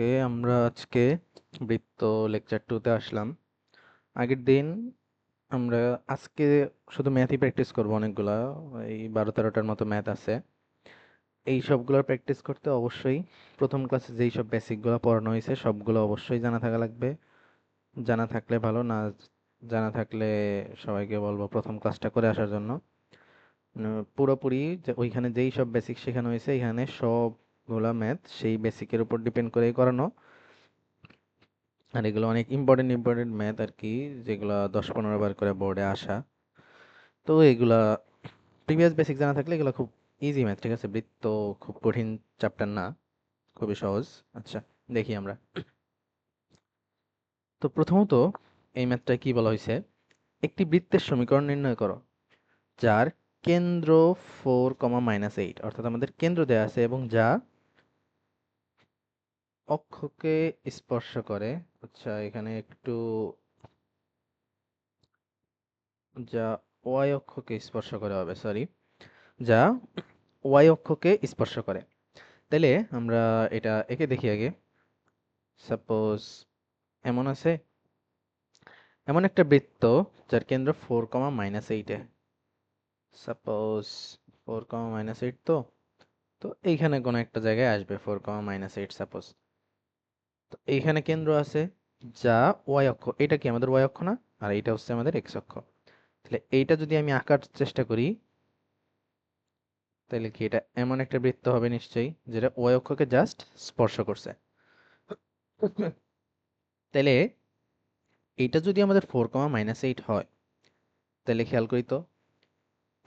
ওকে, আমরা আজকে বৃত্ত লেকচার 2-তে আসলাম। আগের দিন আমরা আজকে শুধু ম্যাথই প্র্যাকটিস করব অনেকগুলা, এই 12-13টার মতো ম্যাথ আছে। এই সবগুলোর প্র্যাকটিস করতে অবশ্যই প্রথম ক্লাসে যেই সব বেসিকগুলো পড়ানো হয়েছে সবগুলো অবশ্যই জানা থাকা লাগবে। জানা থাকলে ভালো, না জানা থাকলে সবাইকে বলবো প্রথম ক্লাসটা করে আসার জন্য। পুরোপুরি যে ওইখানে যেই সব বেসিক শেখানো হয়েছে এখানে সবগুলা ম্যাথ সেই বেসিকের উপর ডিপেন্ড করেই করানো। আর এগুলো অনেক ইম্পর্টেন্ট ইম্পর্টেন্ট ম্যাথ আর কি, যেগুলো 10-15 বার করে বোর্ডে আসা। তো এগুলা প্রিভিয়াস বেসিক জানা থাকলে এগুলো খুব ইজি ম্যাথ, ঠিক আছে? বৃত্ত খুব কঠিন চ্যাপ্টার না, খুবই সহজ। আচ্ছা, দেখি আমরা। তো প্রথমত এই ম্যাথটা কি বলা হয়েছে, একটি বৃত্তের সমীকরণ নির্ণয় করো যার কেন্দ্র 4, -8, অর্থাৎ আমাদের কেন্দ্র দেয়া আছে এবং যা অক্ষকে স্পর্শ করে। আচ্ছা, এখানে একটু যা ওয়াই অক্ষকে স্পর্শ করে হবে, সরি, যা ওয়াই অক্ষকে স্পর্শ করে। তাইলে আমরা এটা একে দেখি আগে। সাপোজ এমন আছে, এমন একটা বৃত্ত যার কেন্দ্র 4, -8-এ। সাপোজ 4, -8, তো তো এইখানে কোনো একটা জায়গায় আসবে 4, -8, সাপোজ। তো এইখানে কেন্দ্র আছে যা ওয়াই অক্ষ, এটা কি আমাদের ওয়াই অক্ষ না? আর এইটা হচ্ছে আমাদের এক্স অক্ষ। তাহলে এইটা যদি আমি আঁকার চেষ্টা করি, তাহলে কি এটা এমন একটা বৃত্ত হবে নিশ্চয়ই, যেটা ওয়াই অক্ষকে জাস্ট স্পর্শ করছে। তাহলে এইটা যদি আমাদের 4, -8 হয়, তাহলে খেয়াল করি তো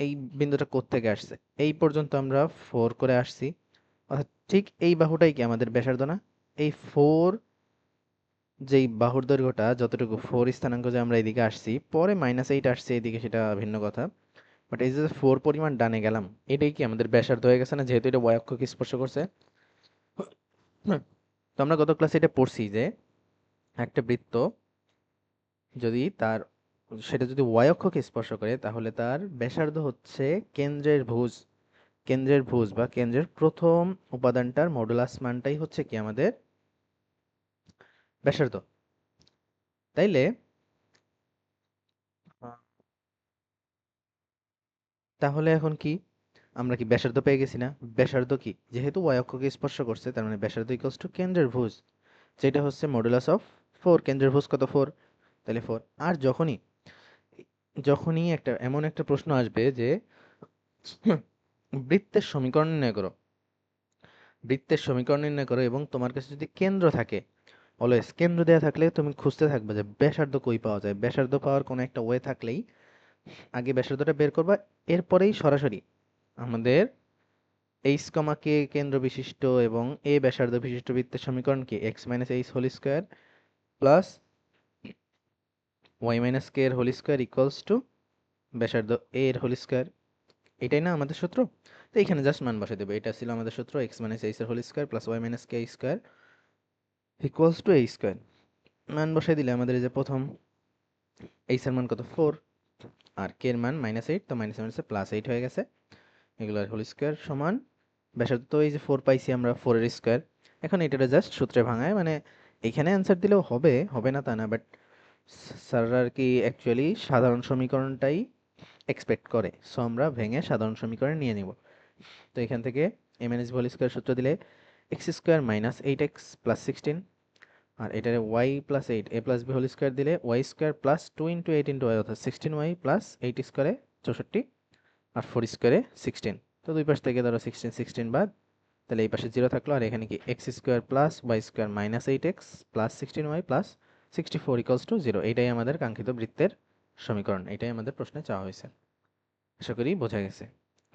এই বিন্দুটা কোত্থেকে আসছে। এই পর্যন্ত আমরা 4 করে আসছি, অর্থাৎ ঠিক এই বাহুটাই কি আমাদের ব্যাসার্ধ না? এই 4, যেই বাহুর দৈর্ঘ্যটা যতটুকু 4 স্থানাঙ্ক, যে আমরা এদিকে আসছি, পরে -8 আসছে এদিকে, সেটা ভিন্ন কথা। বাট এই যে 4 পরিমাণ ডানে গেলাম, এটাই কি আমাদের ব্যাসার্ধ হয়ে গেছে না, যেহেতু এটা y অক্ষকে স্পর্শ করছে। তো আমরা গত ক্লাসে এটা পড়ছি যে একটা বৃত্ত যদি তার, সেটা যদি y অক্ষকে স্পর্শ করে, তাহলে তার ব্যাসার্ধ হচ্ছে কেন্দ্রের ভুজ। কেন্দ্রের ভুজ বা কেন্দ্রের প্রথম উপাদানটার মডুলাস মানটাই হচ্ছে কি আমাদের ব্যাসার্ধ। তাইলে আহ, তাহলে এখন কি, আমরা কি ব্যাসার্ধ পেয়ে গেছি না? ব্যাসার্ধ কি, যেহেতু y অক্ষকে স্পর্শ করছে, তার মানে ব্যাসার্ধ ইকুয়ালস টু কেন্দ্রের ভুজ, যেটা হচ্ছে মডুলাস অফ 4। কেন্দ্রের ভুজ কত? 4। তাহলে 4। আর যখনই যখনই একটা এমন একটা প্রশ্ন আসবে যে বৃত্তের সমীকরণ নির্ণয় করো, বৃত্তের সমীকরণ নির্ণয় করো, এবং তোমার কাছে যদি কেন্দ্র থাকে, অলওয়েজ কেন্দ্র দেয়া থাকলে তুমি খুঁজতে থাকবে যে ব্যাসার্ধ কই পাওয়া যায়। ব্যাসার্ধ পাওয়ার কোনো একটা ওয়ে থাকলেই আগে ব্যাসার্ধটা বের করবা, এরপরেই সরাসরি আমাদের এইচ কমা কে কেন্দ্র বিশিষ্ট এবং এ ব্যাসার্ধ বিশিষ্ট বৃত্তের সমীকরণ কি, x minus h whole square plus y minus k এর হোল স্কোয়ার ইকুয়ালস টু ব্যাসার্ধ এ এর হোল স্কোয়ার। এটাই না আমাদের সূত্র? তো এখানে জাস্ট মান বসে দেবে। এটা ছিল আমাদের সূত্র, এক্স মাইনাস এইচ এর whole square plus y minus k square equals to a square. মান বসাই দিলে আমাদের এই যে প্রথম এইচ এর মান কত? 4, আর কে এর মান -8, তো -8 +8 হয়ে গেছে। এগুলোর হোল স্কোয়ার সমান ব্যাসার্ধ, তো এই যে 4 পাইছি আমরা, 4 এর স্কোয়ার। এখন এটাটা জাস্ট সূত্রে ভাঙায়, মানে এখানে অ্যান্সার দিলেও হবে, হবে না তা না, বাট স্যাররা আর কি অ্যাকচুয়ালি সাধারণ সমীকরণটাই এক্সপেক্ট করে, সো আমরা ভেঙে সাধারণ সমীকরণ নিয়ে নিব। তো এখান থেকে M N S whole square সূত্র দিলে x square minus 8x plus 16, আর এটারে y plus 8 a plus b whole square দিলে ওয়াই স্কোয়ার প্লাস 2 × 8 × y, অর্থাৎ 16y প্লাস 8 স্কোয়ারে 64, আর 4 স্কোয়ারে 16। তো দুই পাশ থেকে ধরো 16 16 বাদ, তাহলে এই পাশে 0 থাকলো, আর এখানে কি x square plus Y square minus 8x plus 16y plus 64 equals to 0। এটাই আমাদের কাঙ্ক্ষিত বৃত্তের সমীকরণ, এটাই আমাদের প্রশ্নে চাওয়া হয়েছে। আশা করি বোঝা গেছে।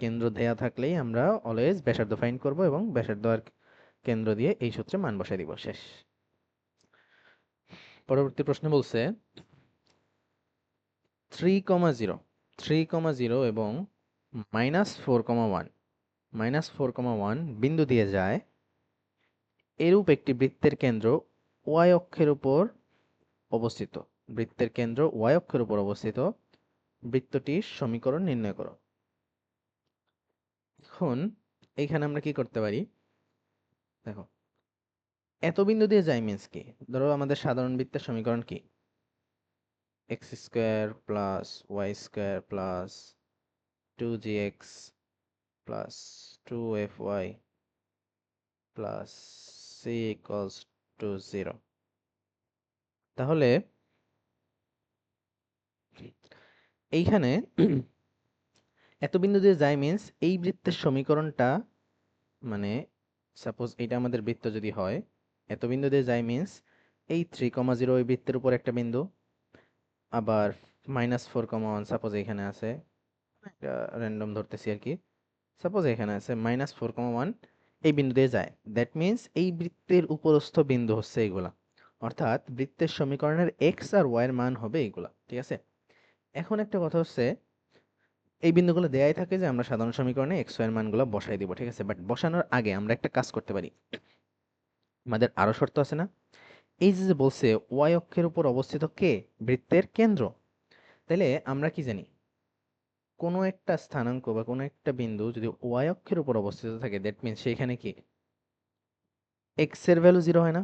কেন্দ্র দেয়া থাকলেই আমরা অলওয়েজ ব্যাসার্ধ ফাইন্ড করব এবং ব্যাসার্ধ আর কেন্দ্র দিয়ে এই সূত্রে মান বসাই দিব, শেষ। পরবর্তী প্রশ্নে বলছে 3,0 3,0 এবং -4,1 -4,1 বিন্দু দিয়ে যায়, এরূপ একটি বৃত্তের কেন্দ্র ওয়াই অক্ষের উপর অবস্থিত। বৃত্তের কেন্দ্র ওয়াই অক্ষের উপর অবস্থিত, বৃত্তটির সমীকরণ নির্ণয় করো। এখন এইখানে আমরা কি করতে পারি, দেখো, এত বিন্দু দিয়ে যায় মিন্স কি? ধরো আমাদের সাধারণ বৃত্তের সমীকরণ কি? X square plus Y square plus 2gx plus 2fy plus c equals to 0। তাহলে এইখানে এত বিন্দু দিয়ে যায় মিন্স এই বৃত্তের সমীকরণটা, মানে সাপোজ এটা আমাদের বৃত্ত যদি হয়, এত বিন্দু দিয়ে যায় মিন্স এই 3,0 ওই বৃত্তের উপর একটা বিন্দু, আবার -4,1 সাপোজ এখানে আছে, এটা র্যান্ডম ধরতেছি আর কি, সাপোজ এখানে আছে -4,1 এই বিন্দু দিয়ে যায়। দ্যাট মিন্স এই বৃত্তের উপরস্থ বিন্দু হচ্ছে এগুলা, অর্থাৎ বৃত্তের সমীকরণের এক্স আর ওয়াই এর মান হবে এগুলা, ঠিক আছে? এখন একটা কথা হচ্ছে, এই বিন্দুগুলো দেয়াই থাকে যে আমরা সাধারণ সমীকরণে এক্স ওয়াই এর মানগুলো বসাই দিব, ঠিক আছে? বাট বসানোর আগে আমরা একটা কাজ করতে পারি, আমাদের আরো শর্ত আছে না? এই যে যে বলছে ওয়াই অক্ষের উপর অবস্থিত কে? বৃত্তের কেন্দ্র। তাহলে আমরা কি জানি, কোনো একটা স্থানাঙ্ক বা কোনো একটা বিন্দু যদি ওয়াই অক্ষের উপর অবস্থিত থাকে, দ্যাট মিন্স সেখানে কি এক্স এর ভ্যালু জিরো হয় না?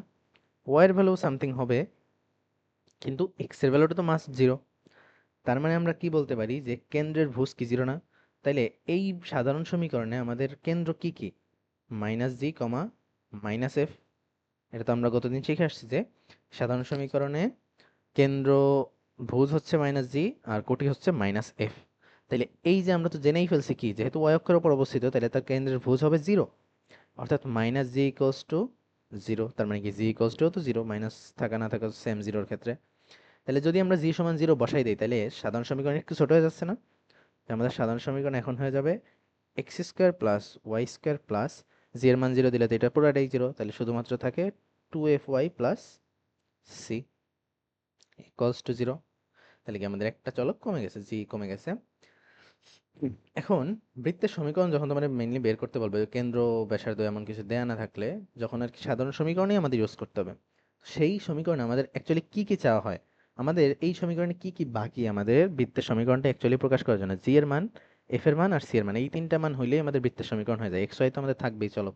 ওয়াই এর ভ্যালু সামথিং হবে, কিন্তু এক্স এর ভ্যালুটা তো মাস্ট জিরো। তার মানে আমরা কি বলতে পারি যে কেন্দ্রের ভুজ কি জিরো না? তাইলে এই সাধারণ সমীকরণে আমাদের কেন্দ্র কি কি? -g, -f। এটা তো আমরা গতদিন শিখে আসছি যে সাধারণ সমীকরণে কেন্দ্র ভুজ হচ্ছে -g আর কোটি হচ্ছে -f। তাইলে এই যে আমরা তো জেনেই ফেলছি কি, যেহেতু y অক্ষের উপর অবস্থিত তাহলে তার কেন্দ্রের ভুজ হবে জিরো, অর্থাৎ -g ইকুয়ালস টু জিরো। তার মানে কি g ইকুয়ালস টু তো জিরো, মাইনাস থাকা না থাকা সেম জিরোর ক্ষেত্রে। তাহলে যদি আমরা g সমান জিরো বসাই দিই তাহলে সাধারণ সমীকরণ একটু ছোট হয়ে যাচ্ছে না? আমাদের সাধারণ সমীকরণ এখন হয়ে যাবে x square plus Y square plus g এর মান জিরো দিলে তো এটা পুরোটাই জিরো, তাহলে শুধুমাত্র থাকে 2fy plus c equals to zero. তাহলে কি আমাদের একটা চলক কমে গেছে, জি কমে গেছে। এখন বৃত্তের সমীকরণ যখন তোমাদের মেইনলি বের করতে বলবে, কেন্দ্র ব্যাসার্ধ এমন কিছু দেয়া না থাকলে, যখন আর কি সাধারণ সমীকরণই আমাদের ইউজ করতে হবে। সেই সমীকরণে আমাদের অ্যাকচুয়ালি কি কি চাওয়া হয়? আমাদের এই সমীকরণে কি কি বাকি আমাদের বৃত্তের সমীকরণটা অ্যাকচুয়ালি প্রকাশ করার জন্য? জি এর মান, এফ এর মান আর সি এর মান, এই তিনটা মান হইলেই আমাদের বৃত্তের সমীকরণ হয়ে যায়। এক্স ওয়াই তো আমাদের থাকবেই, চলো।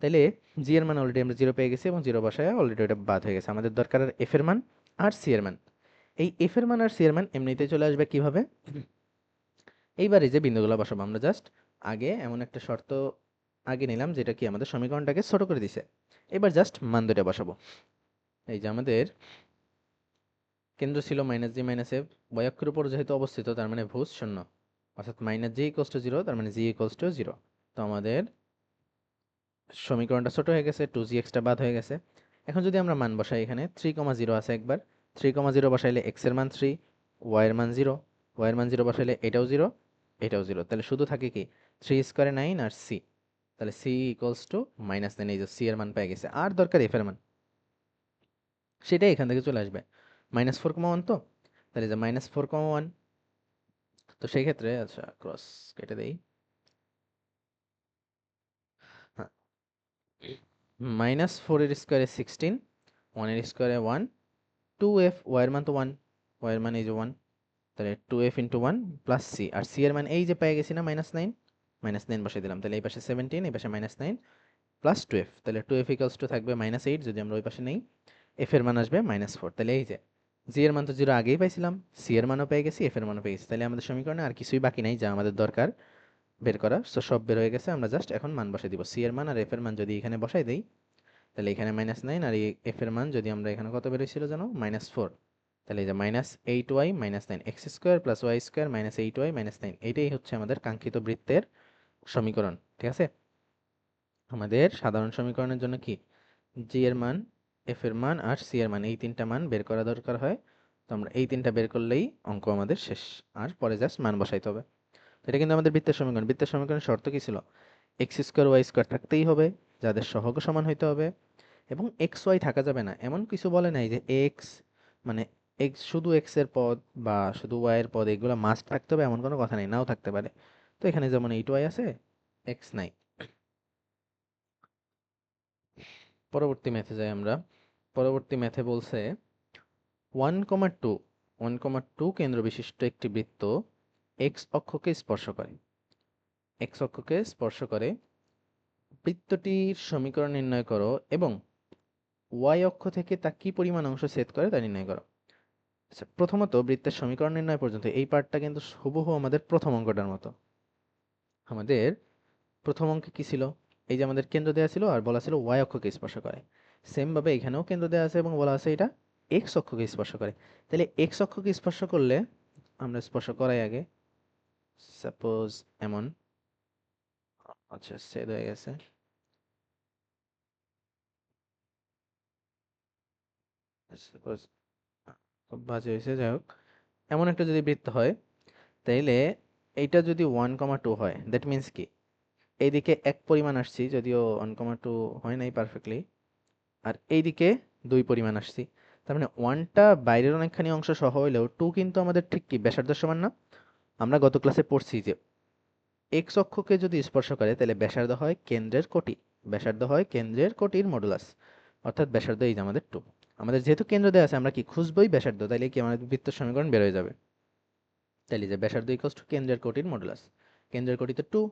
তাইলে জি এর মান অলরেডি আমরা জিরো পেয়ে গেছি এবং জিরো বসায় অলরেডি ওটা বাদ হয়ে গেছে। আমাদের দরকার আর এফ এর মান আর সি এর মান। এই এফ এর মান আর সি এর মান এমনিতেই চলে আসবে কিভাবে? এইবার এই যে বিন্দুগুলো বসাবো আমরা জাস্ট আগে এমন একটা শর্ত আগে নিলাম যেটা কি আমাদের সমীকরণটাকে ছোট করে দিছে। এবার জাস্ট মান দুটা বসাবো। এই যে আমাদের কেন্দ্র ছিল -g -f, y অক্ষের উপর যেহেতু অবস্থিত তার মানে ভুজ শূন্য, অর্থাৎ -g ইকুয়ালস টু জিরো, তার মানে g ইকুয়ালস টু জিরো। তো আমাদের সমীকরণটা ছোট হয়ে গেছে, 2gx টা বাদ হয়ে গেছে। এখন যদি আমরা মান বসাই, এখানে 3,0 আছে একবার, 3,0 বসাইলে x এর মান 3, y এর মান 0, y এর মান 0 বসাইলে এটাও 0, এটাও 0, তাহলে শুধু থাকে কি 3 স্কোয়ারে 9 আর c, তাহলে c ইকুয়ালস টু -9। এই যে c এর মান পেয়ে গেছে, আর দরকার f এর মান, সেটাই এখান থেকে চলে আসবে। -4,1 তো, তাহলে যে -4,1, তো সেই ক্ষেত্রে আচ্ছা ক্রস কেটে দেই। হ্যাঁ, -4 এর স্কোয়ারে 16, 1 এর স্কোয়ারে 1, 2f, y এর মান তো 1, y এর মান এই যে 1, তাহলে 2f ইন্টু 1 প্লাস c, আর c এর মান এই যে পেয়ে গেছি না -9, -9 বসিয়ে দিলাম, তাহলে এই পাশে 17, এই পাশে -9 প্লাস 2f, তাহলে 2f ইকুয়ালস টু থাকবে -8 যদি আমরা ওই পাশে নেই, f এর মান আসবে -4। তাহলে এই যে g এর মান তো 0 আগেই পাইছিলাম, c এর মানও পেয়ে গেছি, f এর মানও পেয়ে গেছি, তাহলে আমাদের সমীকরণে আর কিছুই বাকি নাই যা আমাদের দরকার বের করা। সো সব বের হয়ে গেছে, আমরা জাস্ট এখন মান বসাই দিব। c এর মান আর f এর মান যদি এখানে বসাই দেই তাহলে এখানে -9, আর এই f এর মান যদি আমরা এখানে কত বের হয়েছিল জানো, -4, তাহলে এই যে -8y -9, x square plus Y square -8y -9, এইটাই হচ্ছে আমাদের কাঙ্ক্ষিত বৃত্তের সমীকরণ, ঠিক আছে? আমাদের সাধারণ সমীকরণের জন্য কি জি এর মান, এফ এর মান আর সি এর মান, এই তিনটা মান বের করা দরকার হয়। তো আমরা এই তিনটা বের করলেই অঙ্ক আমাদের শেষ, আর পরে জাস্ট মান বসাইতে হবে। তো এটা কিন্তু আমাদের বৃত্তের সমীকরণ। বৃত্তের সমীকরণের শর্ত কি ছিল? এক্স স্কোয়ার ওয়াই স্কোয়ার থাকতেই হবে, যাদের সহগ সমান হইতে হবে, এবং এক্স ওয়াই থাকা যাবে না। এমন কিছু বলে নাই যে এক্স মানে এক্স শুধু এক্স এর পদ বা শুধু ওয়াই এর পদ এগুলো মাস্ট থাকতে হবে এমন কোনো কথা নেই, নাও থাকতে পারে। তো এখানে যেমন 8y আছে, এক্স নাই। পরবর্তী ম্যাথে যাই আমরা। পরবর্তী ম্যাথে বলছে 1,2, 1,2 কেন্দ্র বিশিষ্ট একটি বৃত্ত এক্স অক্ষকে স্পর্শ করে, এক্স অক্ষকে স্পর্শ করে, বৃত্তটির সমীকরণ নির্ণয় করো এবং ওয়াই অক্ষ থেকে তা কি পরিমাণ অংশ ছেদ করে তা নির্ণয় করো। আচ্ছা, প্রথমত বৃত্তের সমীকরণ নির্ণয় পর্যন্ত এই পার্টটা কিন্তু হুবহু আমাদের প্রথম অঙ্কটার মতো। আমাদের প্রথম অঙ্কে কি ছিল, এই যে আমাদের কেন্দ্র দেওয়া ছিল আর বলা ছিল ওয়াই অক্ষকে স্পর্শ করে। সেম ভাবে এখানেও কেন্দ্র দেওয়া আছে এবং বলা আছে এটা এক্স অক্ষকে স্পর্শ করে। তাহলে এক্স অক্ষকে স্পর্শ করলে আমরা স্পর্শ করাই আগে, সাপোজ এমন, আচ্ছা ছেদ হয়ে গেছে, সাপোজ খুব বাজে হয়েছে, যাই হোক, এমন একটা যদি বৃত্ত হয়, তাইলে এইটা যদি 1,2 হয়, দ্যাট মিন্স কি এইদিকে এক পরিমাণ আসছি, যদিও 1,2 হয় নাই পারফেক্টলি, আর এইদিকে 2 পরিমাণ আসছি। তার মানে 1টা বাইরের অনেকখানি অংশ সহ হইলেও 2 কিন্তু আমাদের ঠিক কি ব্যাসার্ধের সমান না? আমরা গত ক্লাসে পড়ছি যে এক্স অক্ষকে যদি স্পর্শ করে তাহলে ব্যাসার্ধ হয় কেন্দ্রের কোটি, ব্যাসার্ধ হয় কেন্দ্রের কোটির মডুলাস, অর্থাৎ ব্যাসার্ধ এই যে আমাদের 2। আমাদের যেহেতু কেন্দ্র দেওয়া আছে আমরা কি খুঁজবই ব্যাসার্ধ, তাইলে কি আমাদের বৃত্তের সমীকরণ বের হয়ে যাবে। তাইলে যে ব্যাসার্ধ ইকুয়ালস টু কেন্দ্রের কোটির মডুলাস, কেন্দ্রের কোটি তো 2,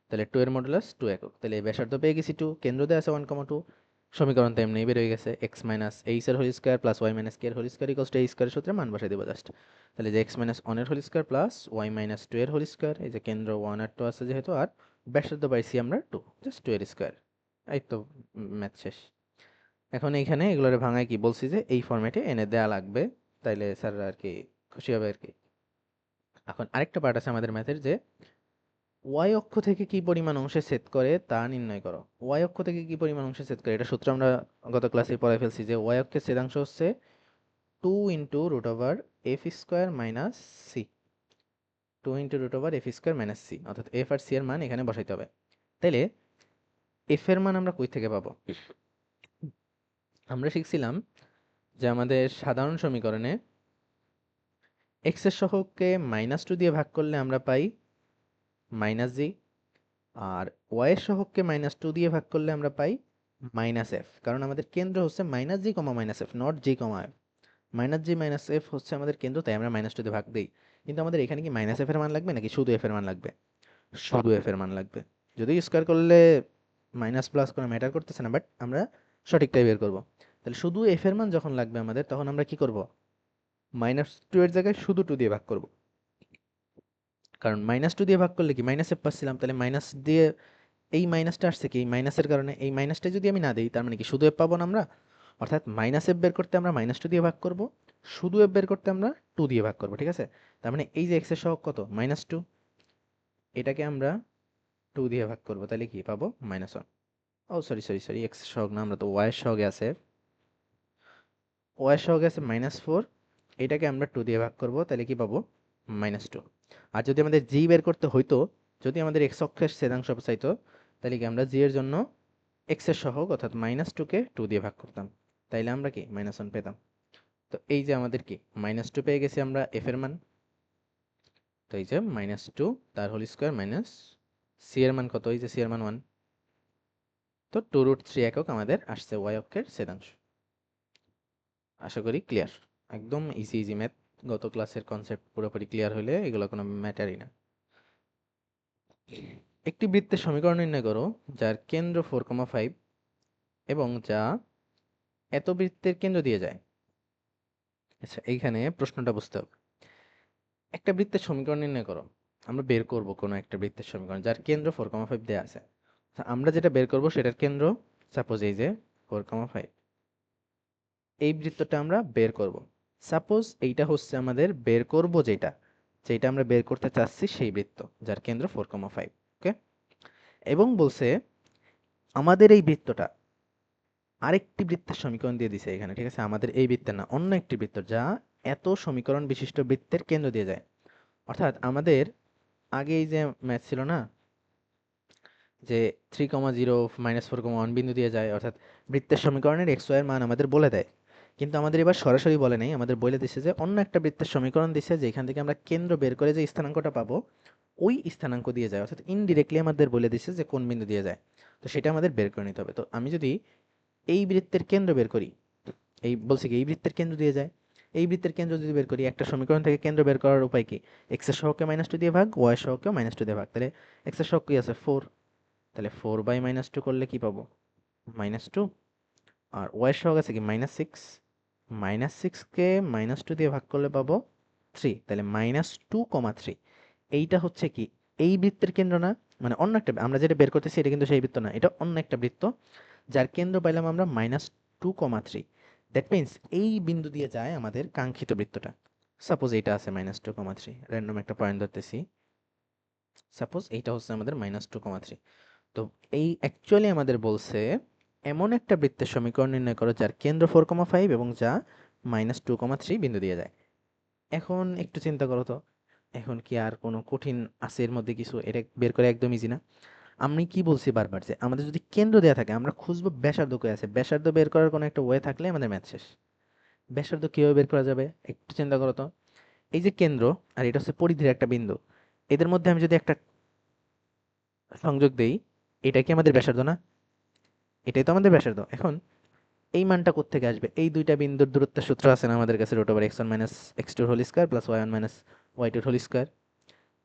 তাহলে 2 এর মডুলাস 2 একক, তাহলে এই ব্যাসার্ধ পেয়ে গেছি 2, কেন্দ্র দেওয়া আছে 1,2, সমীকরণ তো এমনিই বের হয়ে গেছে, এক্স মাইনাস এইচ এর whole square plus y minus k এর হোল স্কোয়ার ইকুয়ালস টু এই স্কোয়ারের সূত্রে মান বসাই দেবো জাস্ট। তাহলে যে এক্স মাইনাস 1 এর whole square plus y minus 2 এর হোল স্কোয়ার, এই যে কেন্দ্র 1 আর 2 আছে যেহেতু, আর ব্যাসার্ধ পাইছি আমরা 2, জাস্ট 2 এর স্কোয়ার। এই তো ম্যাথ শেষ। এখন এইখানে এগুলোরে ভাঙায় কি বলছি যে এই ফরম্যাটে এনে দেয়া লাগবে, তাইলে স্যার আর কি খুশি হবে আর কি। এখন আরেকটা পার্ট আছে আমাদের ম্যাথের, যে ওয়াই অক্ষ থেকে কি পরিমাণ অংশে ছেদ করে তা নির্ণয় করো। ওয়াই অক্ষ থেকে কি পরিমাণ অংশে ছেদ করে, এটা সূত্র আমরা গত ক্লাসে পড়াই ফেলছি, যে ওয়াই অক্ষের ছেদাংশ হচ্ছে 2 into root over f square minus c, 2 into root over f square minus c, অর্থাৎ এফ আর সি এর মান এখানে বসাইতে হবে। তাইলে এফ এর মান আমরা কই থেকে পাবো? আমরা শিখছিলাম যে আমাদের সাধারণ সমীকরণে এক্স এর সহগকে -2 দিয়ে ভাগ করলে আমরা পাই -জি, আর ওয়াই এর সহগকে -2 দিয়ে ভাগ করলে আমরা পাই -f, কারণ আমাদের কেন্দ্র হচ্ছে -g, -f, not g, f। -g -f হচ্ছে আমাদের কেন্দ্র, তাই আমরা -2 দিয়ে ভাগ দিই। কিন্তু আমাদের এখানে কি -f এর মান লাগবে নাকি শুধু f এর মান লাগবে? শুধু f এর মান লাগবে। যদি স্কোয়ার করলে মাইনাস প্লাস কোনো ম্যাটার করতেছে না, বাট আমরা সঠিকটাই বের করব। তাহলে শুধু f এর মান যখন লাগবে আমাদের, তখন আমরা কি করব? -2 এর জায়গায় শুধু 2 দিয়ে ভাগ করব। কারণ -2 দিয়ে ভাগ করলে কি -f পাচ্ছিলাম, তাহলে মাইনাস দিয়ে এই মাইনাসটা আসছে কি এই মাইনাসের কারণে, এই মাইনাসটা যদি আমি না দিই তার মানে কি শুধু f পাবো না আমরা? অর্থাৎ -f বের করতে আমরা -2 দিয়ে ভাগ করব, শুধু f বের করতে আমরা 2 দিয়ে ভাগ করব, ঠিক আছে? তার মানে এই যে x এর সহগ কত -2, এটাকে আমরা 2 দিয়ে ভাগ করব, তাহলে কি পাবো -1। ও সরি সরি সরি, x এর সহগ না, আমরা তো y এর সহগে আছে, y এর সহগে আছে -4, এটাকে আমরা 2 দিয়ে ভাগ করব, তাহলে কি পাবো -2। আর যদি আমাদের g বের করতে হইতো, যদি আমাদের x অক্ষের ছেদাংশ চাইতো, তাহলে কি আমরা g এর জন্য x এর সহগ অর্থাৎ -2 কে 2 দিয়ে ভাগ করতাম, তাইলে আমরা কি -1 পেতাম। তো এই যে আমাদের কি -2 পেয়ে গেছি আমরা f এর মান। তো এই যে -2 তার হোল স্কোয়ার মাইনাস c এর মান কত, এই যে c এর মান 1, তো 2√3 একক আমাদের আসছে y অক্ষের ছেদাংশ। আশা করি ক্লিয়ার, একদম ইজি ইজি ম্যাথ। গত ক্লাসের কনসেপ্ট পুরোপুরি ক্লিয়ার হলে এগুলো কোনো ম্যাটারই না। একটি বৃত্তের সমীকরণ নির্ণয় করো যার কেন্দ্র 4,5 এবং যা এত বৃত্তের কেন্দ্র দিয়ে যায়। আচ্ছা, এইখানে প্রশ্নটা বুঝতে হবে। একটা বৃত্তের সমীকরণ নির্ণয় করো, আমরা বের করব কোনো একটা বৃত্তের সমীকরণ যার কেন্দ্র 4,5 দেয়া আছে। আচ্ছা, আমরা যেটা বের করব সেটার কেন্দ্র সাপোজ এই যে 4,5, এই বৃত্তটা আমরা বের করব। সাপোজ এইটা হচ্ছে আমাদের বের করব যেটা, যেটা আমরা বের করতে চাচ্ছি সেই বৃত্ত যার কেন্দ্র 4,5, ওকে। এবং বলছে আমাদের এই বৃত্তটা আরেকটি বৃত্তের সমীকরণ দিয়ে দিছে এখানে, ঠিক আছে? আমাদের এই বৃত্তের না, অন্য একটি বৃত্ত যা এত সমীকরণ বিশিষ্ট বৃত্তের কেন্দ্র দিয়ে যায়। অর্থাৎ আমাদের আগে এই যে ম্যাথ ছিল না, যে 3,0 -4,1 বিন্দু দিয়ে যায়, অর্থাৎ বৃত্তের সমীকরণের এক্স ওয়াই এর মান আমাদের বলে দেয়। কিন্তু আমাদের এবার সরাসরি বলে নেই, আমাদের বলে দিচ্ছে যে অন্য একটা বৃত্তের সমীকরণ দিচ্ছে যেখান থেকে আমরা কেন্দ্র বের করে যে স্থানাঙ্কটা পাবো ওই স্থানাঙ্ক দিয়ে যায়, অর্থাৎ ইনডিরেক্টলি আমাদের বলে দিচ্ছে যে কোন বিন্দু দিয়ে যায়। তো সেটা আমাদের বের করে নিতে হবে। তো আমি যদি এই বৃত্তের কেন্দ্র বের করি, এই বলছে কি এই বৃত্তের কেন্দ্র দিয়ে যায়, এই বৃত্তের কেন্দ্র যদি বের করি, একটা সমীকরণ থেকে কেন্দ্র বের করার উপায় কি? এক্স এর সহগকে -2 দিয়ে ভাগ, ওয়াই এর সহগকেও -2 দিয়ে ভাগ। তাহলে এক্স এর সহগ কি আছে 4, তাহলে 4/-2 করলে কি পাবো? -2। আর ওয়াই সহগ আছে কি -6, -6কে -2 দিয়ে ভাগ করলে পাবো 3, তাহলে -2,3। এইটা হচ্ছে কি এই বৃত্তের কেন্দ্র না, মানে অন্য একটা, আমরা যেটা বের করতেছি এটা কিন্তু সেই বৃত্ত না, এটা অন্য একটা বৃত্ত যার কেন্দ্র পাইলাম আমরা -2,3। দ্যাট মিনস এই বিন্দু দিয়ে যায় আমাদের কাঙ্ক্ষিত বৃত্তটা। সাপোজ এইটা আছে -2,3, র্যান্ডম একটা পয়েন্ট ধরতেছি, সাপোজ এইটা হচ্ছে আমাদের -2,3। তো এই অ্যাকচুয়ালি আমাদের বলছে এমন একটা বৃত্তের সমীকরণ নির্ণয় করো যার কেন্দ্র 4,5 এবং যা -2,3 বিন্দু দিয়ে যায়। এখন একটু চিন্তা করো তো, এখন কি আর কোনো কঠিন আছে এর মধ্যে কিছু? এটা বের করে একদম ইজি না। আমি কি বলছি বারবার যে আমাদের যদি কেন্দ্র দেওয়া থাকে আমরা খুঁজবো ব্যাসার্ধ কই আছে, ব্যাসার্ধ বের করার কোনো একটা ওয়ে থাকলে আমাদের ম্যাথ শেষ। ব্যাসার্ধ কিভাবে বের করা যাবে একটু চিন্তা করো তো। এই যে কেন্দ্র আর এটা হচ্ছে পরিধির একটা বিন্দু, এদের মধ্যে আমি যদি একটা সংযোগ দেই, এটা কি আমাদের ব্যাসার্ধ না? এটাই তো আমাদের ব্যাসার্ধ। এখন এই মানটা কোত্থেকে আসবে? এই দুইটা বিন্দুর দূরত্বের সূত্র আছে না আমাদের কাছে, √x1 - x2 whole square plus y1 - y2 whole square.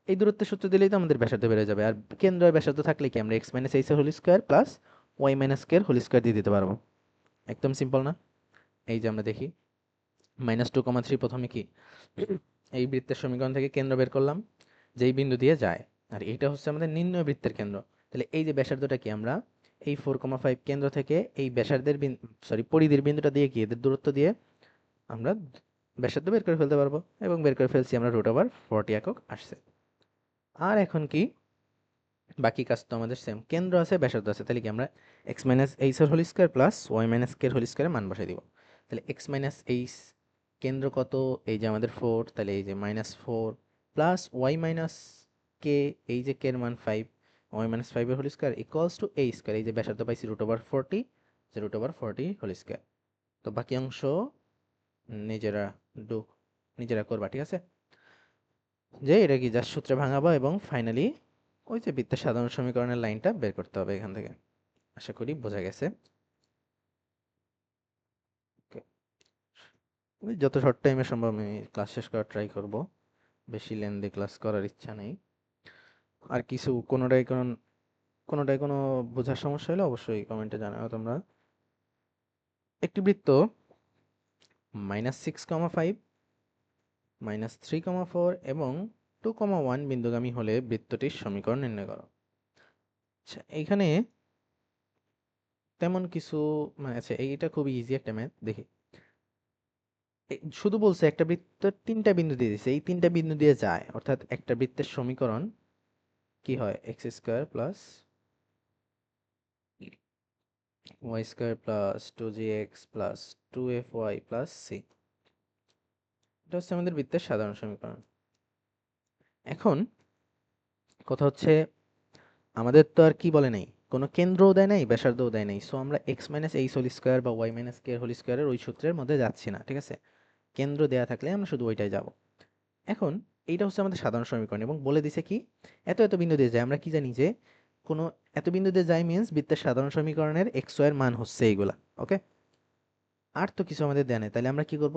এই দূরত্বের সূত্র দিলেই তো আমাদের ব্যাসার্ধ বেড়ে যাবে। আর কেন্দ্র আর ব্যাসার্ধ থাকলে কি আমরা x - h whole square plus y - k whole square দিয়ে দিতে পারবো। একদম সিম্পল না? এই যে আমরা দেখি -2,3 প্রথমে কি এই বৃত্তের সমীকরণ থেকে কেন্দ্র বের করলাম যেই বিন্দু দিয়ে যায়, আর এইটা হচ্ছে আমাদের নির্ণয় বৃত্তের কেন্দ্র। তাহলে এই যে ব্যাসার্ধটা কি আমরা এই 4,5 কেন্দ্র থেকে এই ব্যাসার্ধের পরিধির বিন্দুটা দিয়ে কি এদের দূরত্ব দিয়ে আমরা ব্যাসার্ধ বের করে ফেলতে পারবো, এবং বের করে ফেলছি আমরা, √40 একক আসছে। আর এখন কি বাকি কাজ তো আমাদের সেম, কেন্দ্র আছে ব্যাসার্ধ আছে, তাহলে কি আমরা x - h এর whole square plus y - k এর হোল স্কয়ারে মান বসাই দিব। তাহলে x - h কেন্দ্র কত? এই যে আমাদের 4, তাহলে এই যে -4 প্লাস y - k, এই যে k এর মান 5, y - 5 এর whole square equals to a square, এই যে ব্যাসার্ধ পাইছি √40, যে √40 হোল স্কয়ার। তো বাকি অংশ নিজেরা ডু নিজেরা করবা, ঠিক আছে? যে এটা কি জাস্ট সূত্রে ভাঙাবো এবং ফাইনালি ওই যে বৃত্তের সাধারণ সমীকরণের লাইনটা বের করতে হবে এখান থেকে। আশা করি বোঝা গেছে। Okay. আমি যত শর্ট টাইমে সম্ভব আমি ক্লাস শেষ করার ট্রাই করব, বেশি লেন্দি ক্লাস করার ইচ্ছা নেই। আর কিছু কোনোটাই কোনো বোঝার সমস্যা হলে অবশ্যই কমেন্টে জানাও তোমরা। একটি বৃত্ত -6,5, -3,4 এবং 2,1 বিন্দুগামী হলে বৃত্তটির সমীকরণ নির্ণয় করো। আচ্ছা, এইখানে তেমন কিছু আছে, এইটা খুবই ইজি একটা ম্যাথ। দেখি, শুধু বলছে একটা বৃত্তের 3টা বিন্দু দিয়ে দিছে, এই 3টা বিন্দু দিয়ে যায়, অর্থাৎ একটা বৃত্তের সমীকরণ কি হয়? x² plus y² plus 2gx plus 2fy plus c। এটা হচ্ছে আমাদের বৃত্তের সাধারণ সমীকরণ। এখন কথা হচ্ছে আমাদের তো আর কি বলে নাই, কোনো কেন্দ্রও দেয় নাই ব্যাসার্ধও দেয় নাই, সো আমরা x - h হোল স্কয়ার বা y - k হোল স্কয়ারের ওই সূত্রের মধ্যে যাচ্ছি না, ঠিক আছে? কেন্দ্র দেয়া থাকলে আমরা শুধু ওইটাই যাব। এখন এইটা হচ্ছে আমাদের সাধারণ সমীকরণ এবং বলে দিছে কি এত এত বিন্দু দিয়ে যায়। আমরা কি জানি যে কোনো এত বিন্দু দিয়ে যায় মিন্স বৃত্তের সাধারণ সমীকরণের x y এর মান হচ্ছে এইগুলা। ওকে, আর তো কিছু আমাদের দেয়া নেই, তাহলে আমরা কি করব?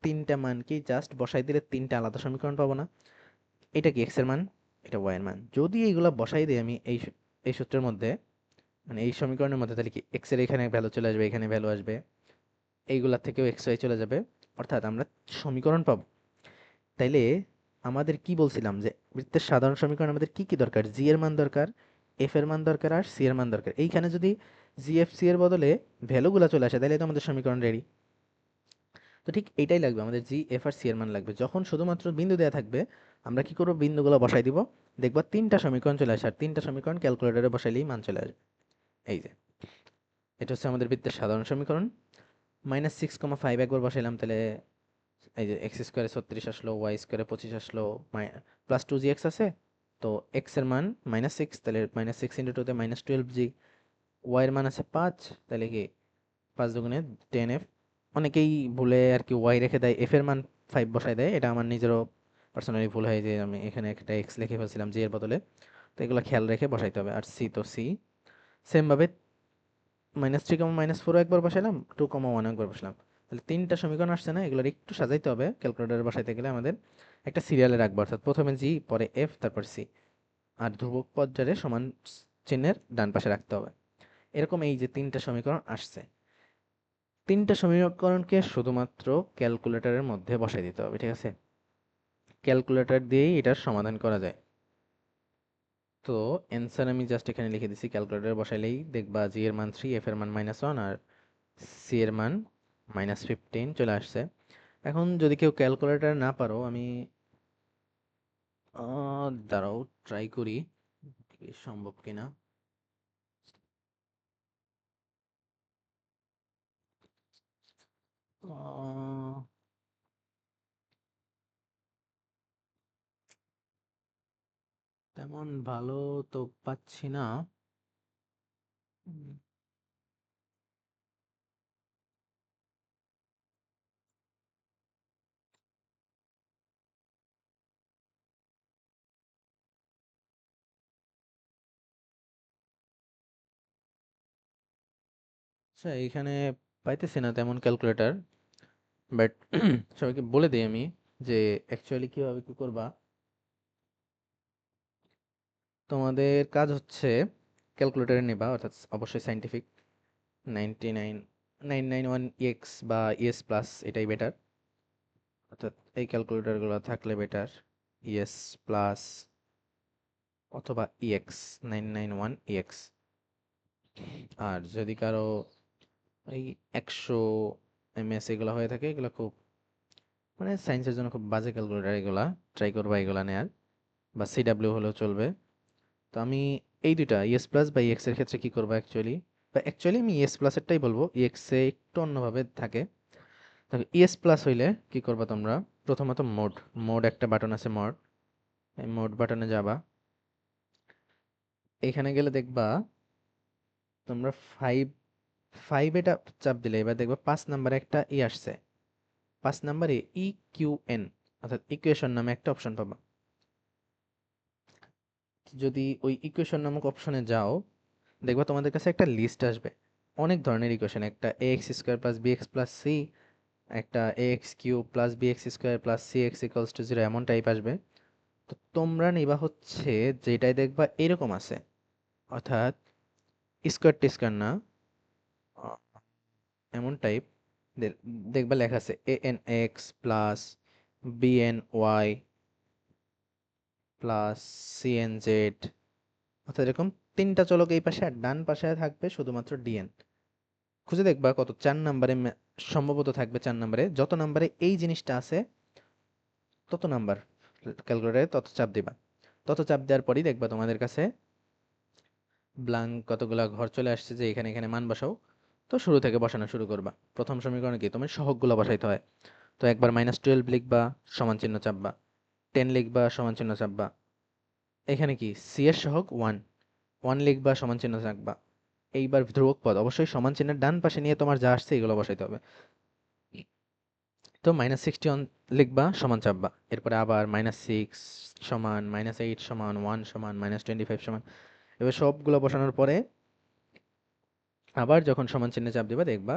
3টা মান কি জাস্ট বসাই দিলে 3টা আলাদা সমীকরণ পাবো না? এটা কি x এর মান, এটা y এর মান, যদি এইগুলা বসাই দিই আমি এই সূত্রের মধ্যে, মানে এই সমীকরণের মধ্যে, তাহলে কি x এর এখানে ভ্যালু চলে আসবে, এখানে ভ্যালু আসবে, এইগুলা থেকেও x y চলে যাবে, অর্থাৎ আমরা সমীকরণ পাবো। তাইলে আমাদের কি বলছিলাম যে বৃত্তের সাধারণ সমীকরণ আমাদের কি কি দরকার? জি এর মান দরকার, এফ এর মান দরকার, আর সি এর মান দরকার। এইখানে যদি জি এফ সি এর বদলে ভ্যালুগুলো চলে আসে তাহলে তো আমাদের সমীকরণ রেডি। তো ঠিক এইটাই লাগবে, আমাদের জি এফ আর সি এর মান লাগবে। যখন শুধুমাত্র বিন্দু দেওয়া থাকবে আমরা কি করবো? বিন্দুগুলো বসাই দিব, দেখবা 3টা সমীকরণ চলে আসে, আর 3টা সমীকরণ ক্যালকুলেটরে বসাইলেই মান চলে আসবে। এই যে এটা হচ্ছে আমাদের বৃত্তের সাধারণ সমীকরণ। -6,5 একবার বসাইলাম, তাহলে এই যে x² 36 আসলো, y² 25 আসলো, +2gx আছে, তো x এর মান -6, তাহলে -6 × 2 তে -12g, y এর মান আছে 5, তাহলে কি 5 দুগুণে 10f। অনেকেই ভুলে আর কি y রেখে দেয়, f এর মান 5 বসায় দেয়, এটা আমার নিজেরও পার্সোনালি ভুল হয় যে আমি এখানে একটা x লিখে ফেলছিলাম g এর বদলে। তো এগুলো খেয়াল রেখে বসাইতে হবে। আর c তো c, সেম ভাবে -3, -4 একবার বসাইলাম, 2,1 একবার বসালাম, তাহলে 3টা সমীকরণ আসছে না? এগুলোর একটু সাজাইতে হবে ক্যালকুলেটরে বসাইতে গেলে, আমাদের একটা সিরিয়ালে রাখবো, অর্থাৎ প্রথমে জি, পরে এফ, তারপর সি, আর ধ্রুবক পর্যায়ে সমান চিহ্নের ডান পাশে রাখতে হবে। এরকম এই যে 3টা সমীকরণ আসছে, তিনটা সমীকরণকে শুধুমাত্র ক্যালকুলেটরের মধ্যে বসাই দিতে হবে, ঠিক আছে? ক্যালকুলেটর দিয়েই এটার সমাধান করা যায়। তো অ্যান্সার আমি জাস্ট এখানে লিখে দিছি, ক্যালকুলেটর বসাইলেই দেখবা জি এর মান 3, এফ এর মান -1 আর সি এর মান -15 চলে আসছে। এখন যদি কেউ ক্যালকুলেটর না পারো, আমি দাঁড়াও ট্রাই করি কি সম্ভব কিনা। আহ, তেমন ভালো তো পাচ্ছি না। উম, আচ্ছা, এখানে পাইতেছি না তেমন ক্যালকুলেটর, বাট সবাইকে বলে দিই আমি যে অ্যাকচুয়ালি কিভাবে কি করবা। তোমাদের কাজ হচ্ছে ক্যালকুলেটরে নেবা, অর্থাৎ অবশ্যই সাইন্টিফিক 99991 বা ইএস প্লাস, এটাই বেটার। অর্থাৎ এই ক্যালকুলেটরগুলো থাকলে বেটার, ইএস প্লাস অথবা ইএক্স 991 আর যদি কারো এই 100 এমএস এগুলো হয়ে থাকে, এগুলো খুব মানে সায়েন্সের জন্য খুব বাজে ক্যালকুলেটর, এগুলা ট্রাই করবা এগুলা নেয়ার, বা সিডাব্লিউ হলেও চলবে। তো আমি এই দুইটা ইএস প্লাস বা ইএক্স এর ক্ষেত্রে কি করবো অ্যাকচুয়ালি, বা অ্যাকচুয়ালি আমি ইএস প্লাস এরটাই বলবো, ইএক্স এ একটু অন্যভাবে থাকে। তবে ইএস প্লাস হইলে কি করবা তোমরা, প্রথমত মোড, মোড একটা বাটন আছে মোড, এই মোড বাটনে যাবা। এখানে গেলে দেখবা তোমরা ফাইভ, ফাইভ এটা চাপ দিলে এবার দেখবা 5 নাম্বারে একটা আসছে, 5 নাম্বারে ইকিউএন অর্থাৎ ইকুয়েশন নামে একটা অপশন পাবা। যদি ওই ইকুয়েশন নামক অপশনে যাও, দেখবা তোমাদের কাছে একটা লিস্ট আসবে অনেক ধরনের ইকুয়েশন, একটা ax² + bx + c, একটা ax³ + bx² + cx = 0, এমন টাইপ আসবে। তো তোমরা নিবা হচ্ছে যেটাই দেখবা এরকম আছে, অর্থাৎ স্কোয়ার টি স্কোয়ার না, আহ, এমন টাইপ দেখবা লেখা আছে anx + bny + cnz, অর্থাৎ এরকম তিনটা চলক এই পাশে আর ডান পাশে থাকবে শুধুমাত্র ডিএন। খুঁজে দেখবা কত 4 নাম্বারে সম্ভবত থাকবে, 4 নাম্বারে, যত নাম্বারে এই জিনিসটা আছে তত নাম্বার ক্যালকুলেটরে তত চাপ দিবা। তত চাপ দেওয়ার পরই দেখবা তোমাদের কাছে ব্ল্যাঙ্ক কতগুলা ঘর চলে আসছে যে এখানে এখানে মান বসাও। তো শুরু থেকে বসানো শুরু করবা। প্রথম সমীকরণে কি তোমার সহগগুলো বসাইতে হয়, তো একবার -12 লিখবা, সমান চিহ্ন চাপবা, 10 লিখবা, সমান চিহ্ন চাপবা। এখানে কি সি এর সহগ 1, 1 লিখবা, সমান চিহ্ন রাখবা। এইবার ধ্রুবক পদ অবশ্যই সমান চিহ্নের ডান পাশে নিয়ে তোমার যা আসছে এগুলো বসাইতে হবে। তো -61 লিখবা, সমান চাপবা, এরপরে আবার -6 সমান, -8 সমান, 1 সমান, -25 সমান। এবার সবগুলো বসানোর পরে আবার যখন সমান চিহ্নে চাপ দিবা দেখবা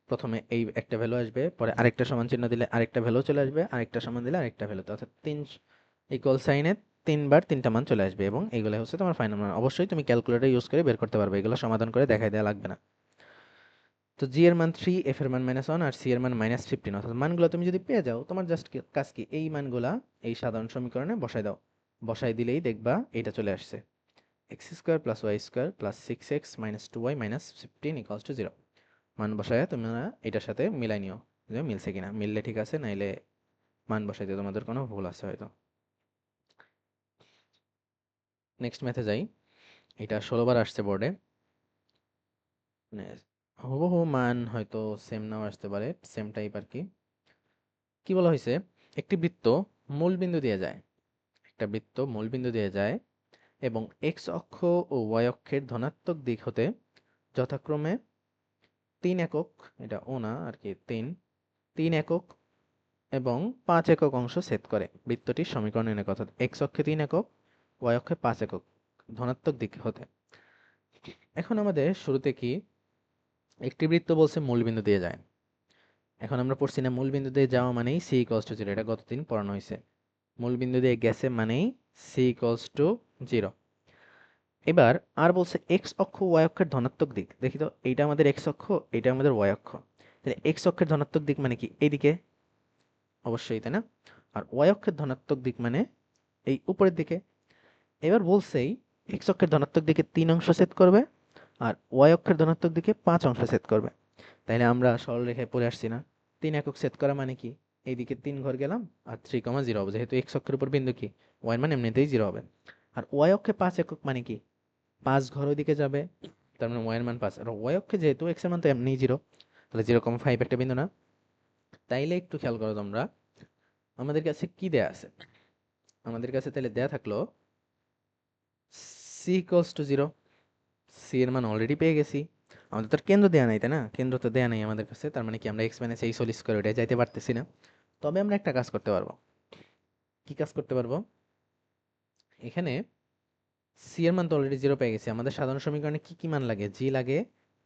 প্রথমে এই একটা ভ্যালু আসবে, পরে আরেকটা সমান চিহ্ন দিলে আরেকটা ভ্যালু চলে আসবে, আরেকটা সমান দিলে আরেকটা ভ্যালু, অর্থাৎ 3 ইকুয়াল সাইনে 3 বার 3টা মান চলে আসবে, এবং এগুলো হচ্ছে তোমার ফাইনাল মান। অবশ্যই তুমি ক্যালকুলেটর ইউজ করে বের করতে পারবে, এগুলো সমাধান করে দেখাই দেওয়া লাগবে না। তো জি এর মান 3, এফ এর মান -1 আর সি এর মান -15, অর্থাৎ মানগুলো তুমি যদি পেয়ে যাও, তোমার জাস্ট কাজ কি এই মানগুলা এই সাধারণ সমীকরণে বসাই দাও। বসাই দিলেই দেখবা এটা চলে আসছে, x² + y² + 6x - 2y - 15 = 0। মান বসায় তোমরা এটার সাথে মিলাই নিও যে মিলছে কিনা, মিললে ঠিক আছে, নাইলে মান বসাইতে তোমাদের কোনো ভুল আছে হয়তো। নেক্সট ম্যাথে যাই। এটা 16 বার আসছে বোর্ডে, মানে হুবহু মান হয়তো সেম নাও আসতে পারে, সেম টাইপ আর কি। কি বলা হয়েছে, একটি বৃত্ত মূল বিন্দু দিয়ে যায়, একটা বৃত্ত মূল বিন্দু দিয়ে যায় এবং এক্স অক্ষ ও ওয়াই অক্ষের ধনাত্মক দিক হতে যথাক্রমে 3 একক, এটা ও না আর কি, 3 একক এবং 5 একক অংশ ছেদ করে। বৃত্তটির সমীকরণ এনে কথা, এক্স অক্ষে 3 একক, ওয়াই অক্ষে 5 একক, ধনাত্মক দিক হতে। এখন আমাদের শুরুতে কি, একটি বৃত্ত বলছে মূলবিন্দু দিয়ে যায়। এখন আমরা পড়ছি না মূলবিন্দু দিয়ে যাওয়া মানেই c = 0, এটা গতদিন পড়ানো হয়েছে। মূলবিন্দু দিয়ে গেছে মানেই c = 0। এবার আর বলছে এক্স অক্ষ ওয়াই অক্ষের ধনাত্মক দিক, দেখি তো এইটা আমাদের এক্স অক্ষ, এইটা আমাদের ওয়াই অক্ষ। তাহলে এক্স অক্ষের ধনাত্মক দিক মানে কি এইদিকে, অবশ্যই, তাই না? আর ওয়াই অক্ষের ধনাত্মক দিক মানে এই উপরের দিকে। এবার বলছেই এক্স অক্ষের ধনাত্মক দিকে 3 অংশ ছেদ করবে, আর ওয়াই অক্ষের ধনাত্মক দিকে 5 অংশ ছেদ করবে। তাইলে আমরা সরলরেখায় পড়ে আসছি না? 3 একক ছেদ করা মানে কি, এইদিকে 3 ঘর গেলাম আর 3,0 হবে, যেহেতু এক্স অক্ষের উপর বিন্দু কি, ওয়াই এর মান এমনিতেই 0 হবে। আর ওয়াই অক্ষে 5 একক মানে কি, 5 ঘর ওইদিকে যাবে, তার মানে ওয়াই এর মান 5। আর ওয়াই অক্ষে যেহেতু এক্স এর মান তো এমনিই 0, তাহলে 0,5 একটা বিন্দু না? তাইলে একটু খেয়াল করো তোমরা, আমাদের কাছে কি দেয়া আছে? আমাদের কাছে তাহলে দেয়া থাকলো সি ইকুয়ালস টু 0, সি এর মান অলরেডি পেয়ে গেছি। আমাদের তো আর কেন্দ্র দেয়া নাই, তাই না? কেন্দ্র তো দেয়া নাই আমাদের কাছে, তার মানে কি আমরা এক্স মাইনাস এই হোল স্কয়ার ওটাই যাইতে পারতেছি না। তবে আমরা একটা কাজ করতে পারবো। কি কাজ করতে পারবো? এখানে সি এর মান তো অলরেডি 0 পেয়ে গেছি, আমাদের সাধারণ সমীকরণে কি কি মান লাগে? জি লাগে,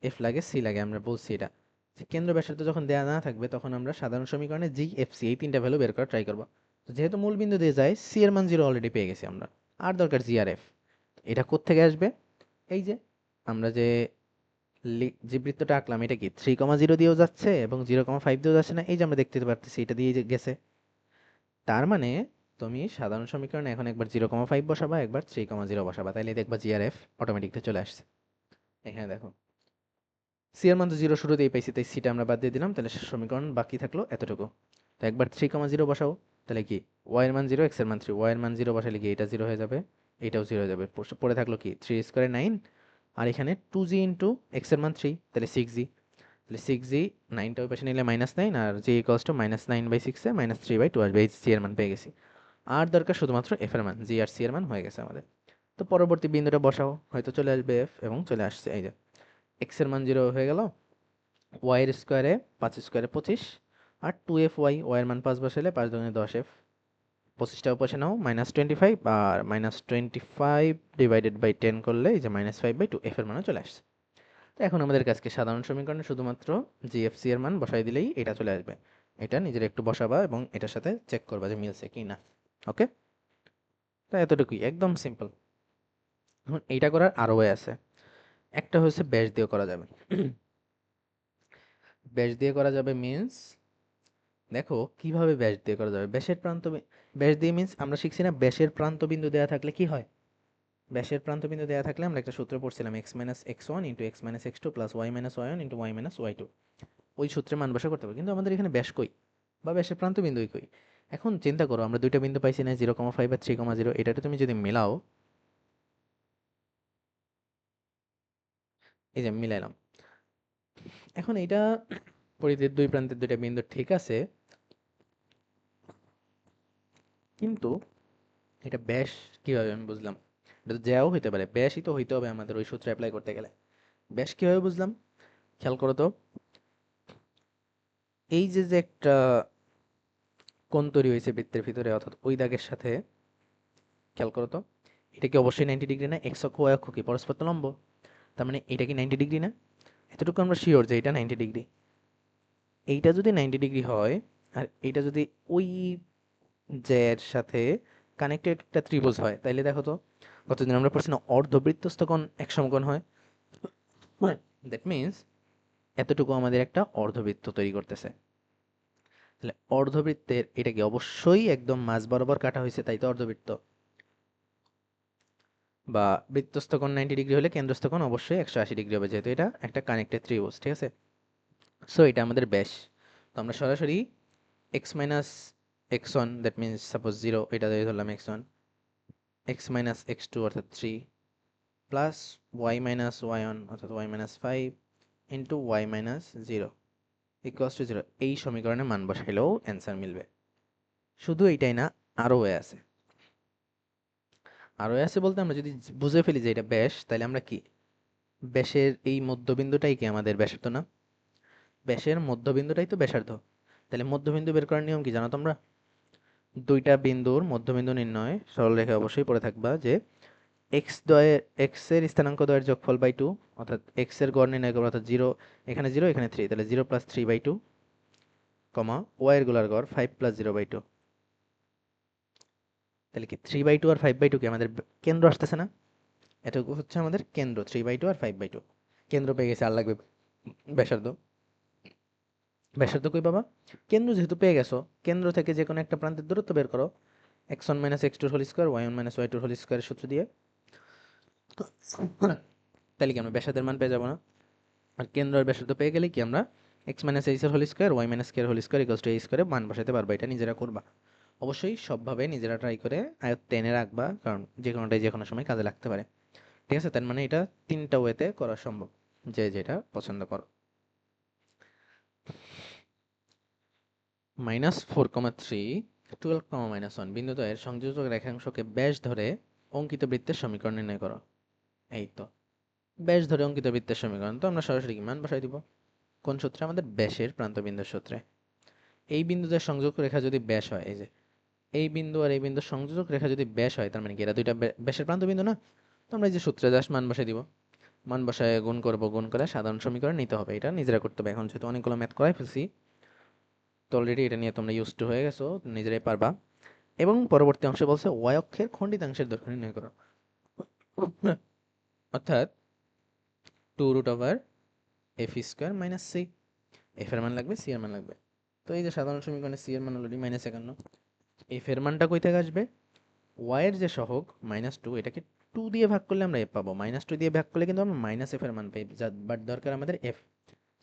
এফ লাগে, সি লাগে। আমরা বলছি এটা যে কেন্দ্র ব্যাসার্ধ যখন দেয়া না থাকবে তখন আমরা সাধারণ সমীকরণে জি, এফ, সি এই তিনটা ভ্যালু বের করার ট্রাই করবো। তো যেহেতু মূল বিন্দু দিয়ে যায়, সি এর মান 0 অলরেডি পেয়ে গেছি আমরা, আর দরকার জি আর এফ। এটা কোত্থেকে আসবে? এই যে আমরা যে বৃত্তটা আঁকলাম, এটা কি 3,0 দিয়েও যাচ্ছে এবং 0,5 দিয়েও যাচ্ছে না? এই যে আমরা দেখতে পারতেছি এটা দিয়ে গেছে। তার মানে তুমি সাধারণ সমীকরণে এখন একবার 0,5 বসাবা, একবার 3,0 বসাবা, তাইলে দেখবা জি আর এফ অটোমেটিকলি চলে আসছে। এখানে দেখো সি এর মান তো 0 শুরুতেই পাইছি, তাই সিটা আমরা বাদ দিয়ে দিলাম, তাহলে সমীকরণ বাকি থাকলো এতটুকু। তো একবার 3,0 বসাও, তাহলে কি ওয়াই এর মান 0, এক্স এর মান 3, ওয়াই এর মান 0 বসালে কি এটা 0 হয়ে যাবে, এটাও 0 হয়ে যাবে। পড়ে থাকলো কি 3 স্কোয়ারে 9, আর এখানে 2g ইন্টু এক্স এর মান 3, তাহলে 6g। তাহলে 6g, 9টা ওই পাশে নিলে -9, আর জি ইকুয়ালস টু -9/6 এ -3/2 আসবে। এই সি এর মান পেয়ে গেছি। আর দরকার শুধুমাত্র এফ এর মান, জি আর সি এর মান হয়ে গেছে আমাদের। তো পরবর্তী বিন্দুটা বসাও, হয়তো চলে আসবে এফ, এবং চলে আসছে। এই যে এক্স এর মান 0 হয়ে গেল, ওয়াই এর স্কোয়ারে 5 স্কোয়ারে 25, আর 2f ওয়াই, ওয়াই এর মান 5 বসালে 5 দুগুণে 10f, 25টাও বসে নাও, -25, আর -25 ডিভাইডেড বাই 10 করলে এই যে -5/2 এফ এর মানও চলে আসছে। তো এখন আমাদের কাছে সাধারণ সমীকরণে শুধুমাত্র জিএফসি এর মান বসাই দিলেই এটা চলে আসবে। এটা নিজের একটু বসাবা এবং এটার সাথে চেক করবা যে মিলছে কি না। ওকে, তো এতটুকুই, একদম সিম্পল। এখন এইটা করার আরো ওয়ে আছে। একটা হচ্ছে ব্যাস দিয়ে করা যাবে। ব্যাস দিয়ে করা যাবে মিন্স, দেখো কিভাবে ব্যাস দিয়ে করা যাবে। ব্যাস দিয়ে মিন্স আমরা শিখছি না, ব্যাসের প্রান্ত বিন্দু দেওয়া থাকলে কি হয়? ব্যাসের প্রান্ত বিন্দু দেওয়া থাকলে আমরা একটা সূত্র পড়ছিলাম, x minus x one into x minus x two plus y minus y one into y minus y two. ওই সূত্রে মান বসা করতে হবে, কিন্তু আমাদের এখানে ব্যাস কই, বা ব্যাসের প্রান্ত বিন্দুই কই? এখন চিন্তা করো, আমরা দুইটা বিন্দু পাইছি না, 0,5 আর 3,0, এটাতে তুমি যদি মেলাও, এই যে মিলাইলাম। এখন এইটা পরিধির দুই প্রান্তের দুইটা বিন্দু ঠিক আছে, কিন্তু এটা ব্যাস কিভাবে আমি বুঝলাম? এটা তো জ্যাও হইতে পারে, ব্যাসই তো হইতে হবে আমাদের ওই সূত্র অ্যাপ্লাই করতে গেলে। ব্যাস কিভাবে বুঝলাম? খেয়াল করো তো, এই যে যে একটা কোণ তৈরি হয়েছে বৃত্তের ভিতরে, অর্থাৎ ওই দাগের সাথে, খেয়াল করো তো, এটা কি অবশ্যই 90 ডিগ্রি না? এক্স অক্ষ ওয়াই অক্ষ কি পরস্পর তো লম্ব, তার মানে এটা কি 90 ডিগ্রি না? এতটুকু আমরা শিওর যে এটা 90 ডিগ্রি। এইটা যদি 90 ডিগ্রি হয়, আর এইটা যদি ওই জ্যার সাথে কানেক্টেড একটা ত্রিভুজ হয়, তাইলে দেখো তো, গতদিন আমরা পড়ছি না অর্ধবৃত্তস্থ কোণ এক সমকোণ হয়? দ্যাট মিন্স এতটুকু আমাদের একটা অর্ধবৃত্ত তৈরি করতেছে। তাহলে অর্ধবৃত্তের এটা কি অবশ্যই একদম মাঝ বরাবর কাটা হয়েছে, তাই তো অর্ধবৃত্ত। বা বৃত্তস্থ কোণ 90 ডিগ্রি হলে কেন্দ্রস্থ কোণ অবশ্যই 180 ডিগ্রি হবে, যেহেতু এটা একটা কানেক্টেড ত্রিভুজ, ঠিক আছে? সো এটা আমাদের ব্যাস। তো আমরা সরাসরি x minus x one, that means suppose 0, এটা ধরে ধরলাম x1, x minus x two অর্থাৎ 3, plus y minus y one অর্থাৎ y minus 5 into y minus 0 equals to 0, এই সমীকরণে মান বসাইলেও অ্যান্সার মিলবে। শুধু এইটাই না, আরও ওয়ে আছে। আরও ওয়ে আছে বলতে, আমরা যদি বুঝে ফেলি যে এটা ব্যাস, তাহলে আমরা কি ব্যাসের এই মধ্যবিন্দুটাই কি আমাদের ব্যাসার্ধ না? ব্যাসের মধ্যবিন্দুটাই তো ব্যাসার্ধ। তাহলে মধ্যবিন্দু বের করার নিয়ম কি জানো তোমরা? দুইটা বিন্দুর মধ্যবিন্দু নির্ণয় সরলরেখায় অবশ্যই পড়ে থাকবা যে এক্স এর স্থানাঙ্ক দ্বয়ের যোগফল বাই 2, অর্থাৎ এক্স এর গড় নির্ণয় করবো, অর্থাৎ 0, এখানে 0 এখানে 3, তাহলে 0 প্লাস 3/2, কমা ওয়াই এর গুলার গড় 5 প্লাস 0/2। তাহলে কি 3/2 আর 5/2 কি আমাদের কেন্দ্র আসতেছে না? এটুকু হচ্ছে আমাদের কেন্দ্র, 3/2 আর 5/2 কেন্দ্র পেয়ে গেছে, আর লাগবে ব্যাসার্ধ। ব্যাসার্ধ কই পাবা? কেন্দ্র যেহেতু পেয়ে গেছো, কেন্দ্র থেকে যে কোনো একটা প্রান্তের দূরত্ব বের করো, x1 minus x2 whole square y1 minus y2 whole স্কোয়ারের সূত্র দিয়ে। তাহলে কি আমরা ব্যাসার্ধের মান পেয়ে যাবো না? আর কেন্দ্র আর ব্যাসার্ধ পেয়ে গেলে কি আমরা x মাইনাস h এর whole square y minus k এর whole square equals to a স্কোয়ারে মান বসাতে পারবো। এটা নিজেরা করবা অবশ্যই, সবভাবে নিজেরা ট্রাই করে আয়ত্তে এনে রাখবা, কারণ যে কোনোটাই যে কোনো সময় কাজে লাগতে পারে। ঠিক আছে, তার মানে এটা তিনটা ওয়েতে করা সম্ভব, যে যেটা পছন্দ করো। -4,3 12, বিন্দুদ্বয়ের সংযোজক রেখাংশকে ব্যাস ধরে অঙ্কিত বৃত্তের সমীকরণ নির্ণয় করো। এই তো, ব্যাস ধরে অঙ্কিত বৃত্তের সমীকরণ, তো আমরা সরাসরি কি মান বসাই দিব? কোন সূত্রে? আমাদের ব্যাসের প্রান্তবিন্দুর সূত্রে। এই বিন্দুদের সংযোগ রেখা যদি ব্যাস হয়, এই যে এই বিন্দু আর এই বিন্দুর সংযোজক রেখা যদি ব্যাস হয়, তার মানে কি এরা দুইটা ব্যাসের প্রান্তবিন্দু না? তো আমরা এই যে সূত্রে জাস্ট মান বসাই দিব, মান বসায় গুণ করব, গুণ করে সাধারণ সমীকরণ নিতে হবে। এটা নিজেরা করতে হবে, এখন যেহেতু অনেকগুলো ম্যাথ করাই ফেলছি, তো অলরেডি এটা নিয়ে তোমরা ইউজ টু হয়ে গেছো, নিজেরাই পারবা। এবং পরবর্তী অংশে বলছে y অক্ষের খণ্ডিতাংশের দৈর্ঘ্য নির্ণয় করো। অর্থাৎ 2√f² - c। f এর মান লাগবে, c এর মান লাগবে। তো এই যে সাধারণ সমীকরণে c এর মান অলরেডি -51, f এর মানটা কই থেকে আসবে? y এর যে সহগ -2, এটাকে 2 দিয়ে ভাগ করলে আমরা f পাবো। -2 দিয়ে ভাগ করলে কিন্তু আমরা -f এর মান পাই, বাট দরকার আমাদের f।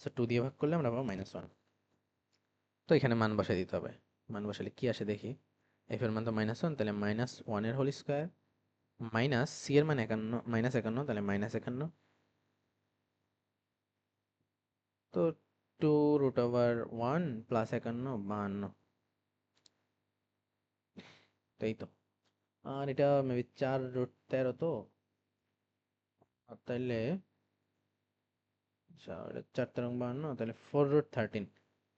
সো 2 দিয়ে ভাগ করলে আমরা পাবো -1। তো এখানে মান বসাই দিতে হবে। মান বসালে কি আসে দেখি। f এর মান তো -1, তাহলে -1 এর হোল স্কয়ার মাইনাস c এর মান 51, তাহলে -51। তো 2√1 প্লাস 51, 52। তো এই তো। আর এটা মেবি 4√13, তো তাইলে 4×4 = 52, তাহলে 4√13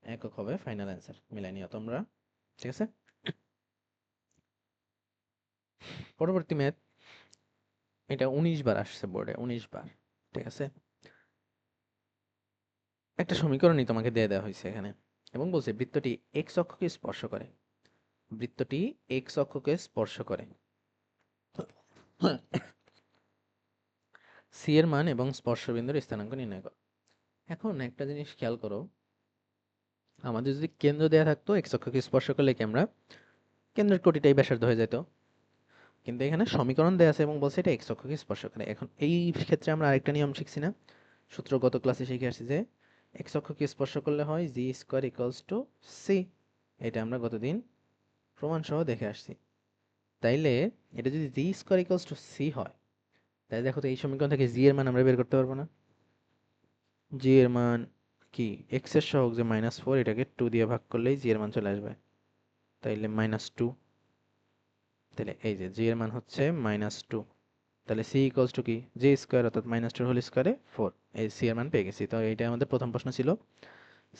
একক হবে ফাইনাল অ্যান্সার। মিলাই নিও তোমরা, ঠিক আছে। পরবর্তী ম্যাথ, এটা 19 বার আসছে বোর্ডে, 19 বার। ঠিক আছে, একটা সমীকরণই তোমাকে দিয়ে দেওয়া হয়েছে এখানে, এবং বলছে বৃত্তটি এক্স অক্ষকে স্পর্শ করে। বৃত্তটি এক্স অক্ষকে স্পর্শ করে। সি এর মান এবং স্পর্শবিন্দুর স্থানাঙ্ক নির্ণয় করো। এখন একটা জিনিস খেয়াল করো, আমাদের যদি কেন্দ্র দেয়া থাকতো এক্স অক্ষকে স্পর্শ করলে কি আমরা কেন্দ্রের কোটিটাই ব্যাসার্ধ হয়ে যেত, কিন্তু এখানে সমীকরণ দেয়া আছে এবং বলছে এটা এক্স অক্ষকে স্পর্শ করে। এখন এই ক্ষেত্রে আমরা আরেকটা নিয়ম শিখছি না, সূত্র গত ক্লাসে শিখে আসছি, যে এক্স অক্ষকে স্পর্শ করলে হয় g² = c। এটা আমরা গতদিন প্রমাণ সহ দেখে আসছি। তাইলে এটা যদি g² = c হয়, তাহলে দেখো তো এই সমীকরণ থেকে জি এর মান আমরা বের করতে পারবো না? জি এর মান কি? এক্স এর সহগ যে -4, এটাকে 2 দিয়ে ভাগ করলেই জি এর মান চলে আসবে, তাইলে -2। তাহলে এই যে জি এর মান হচ্ছে -2, তাহলে c ইকুয়ালস টু কি? জি স্কোয়ার, অর্থাৎ -2 হোল স্কোয়ারে 4। এই c এর মান পেয়ে গেছি। তো এইটা আমাদের প্রথম প্রশ্ন ছিল,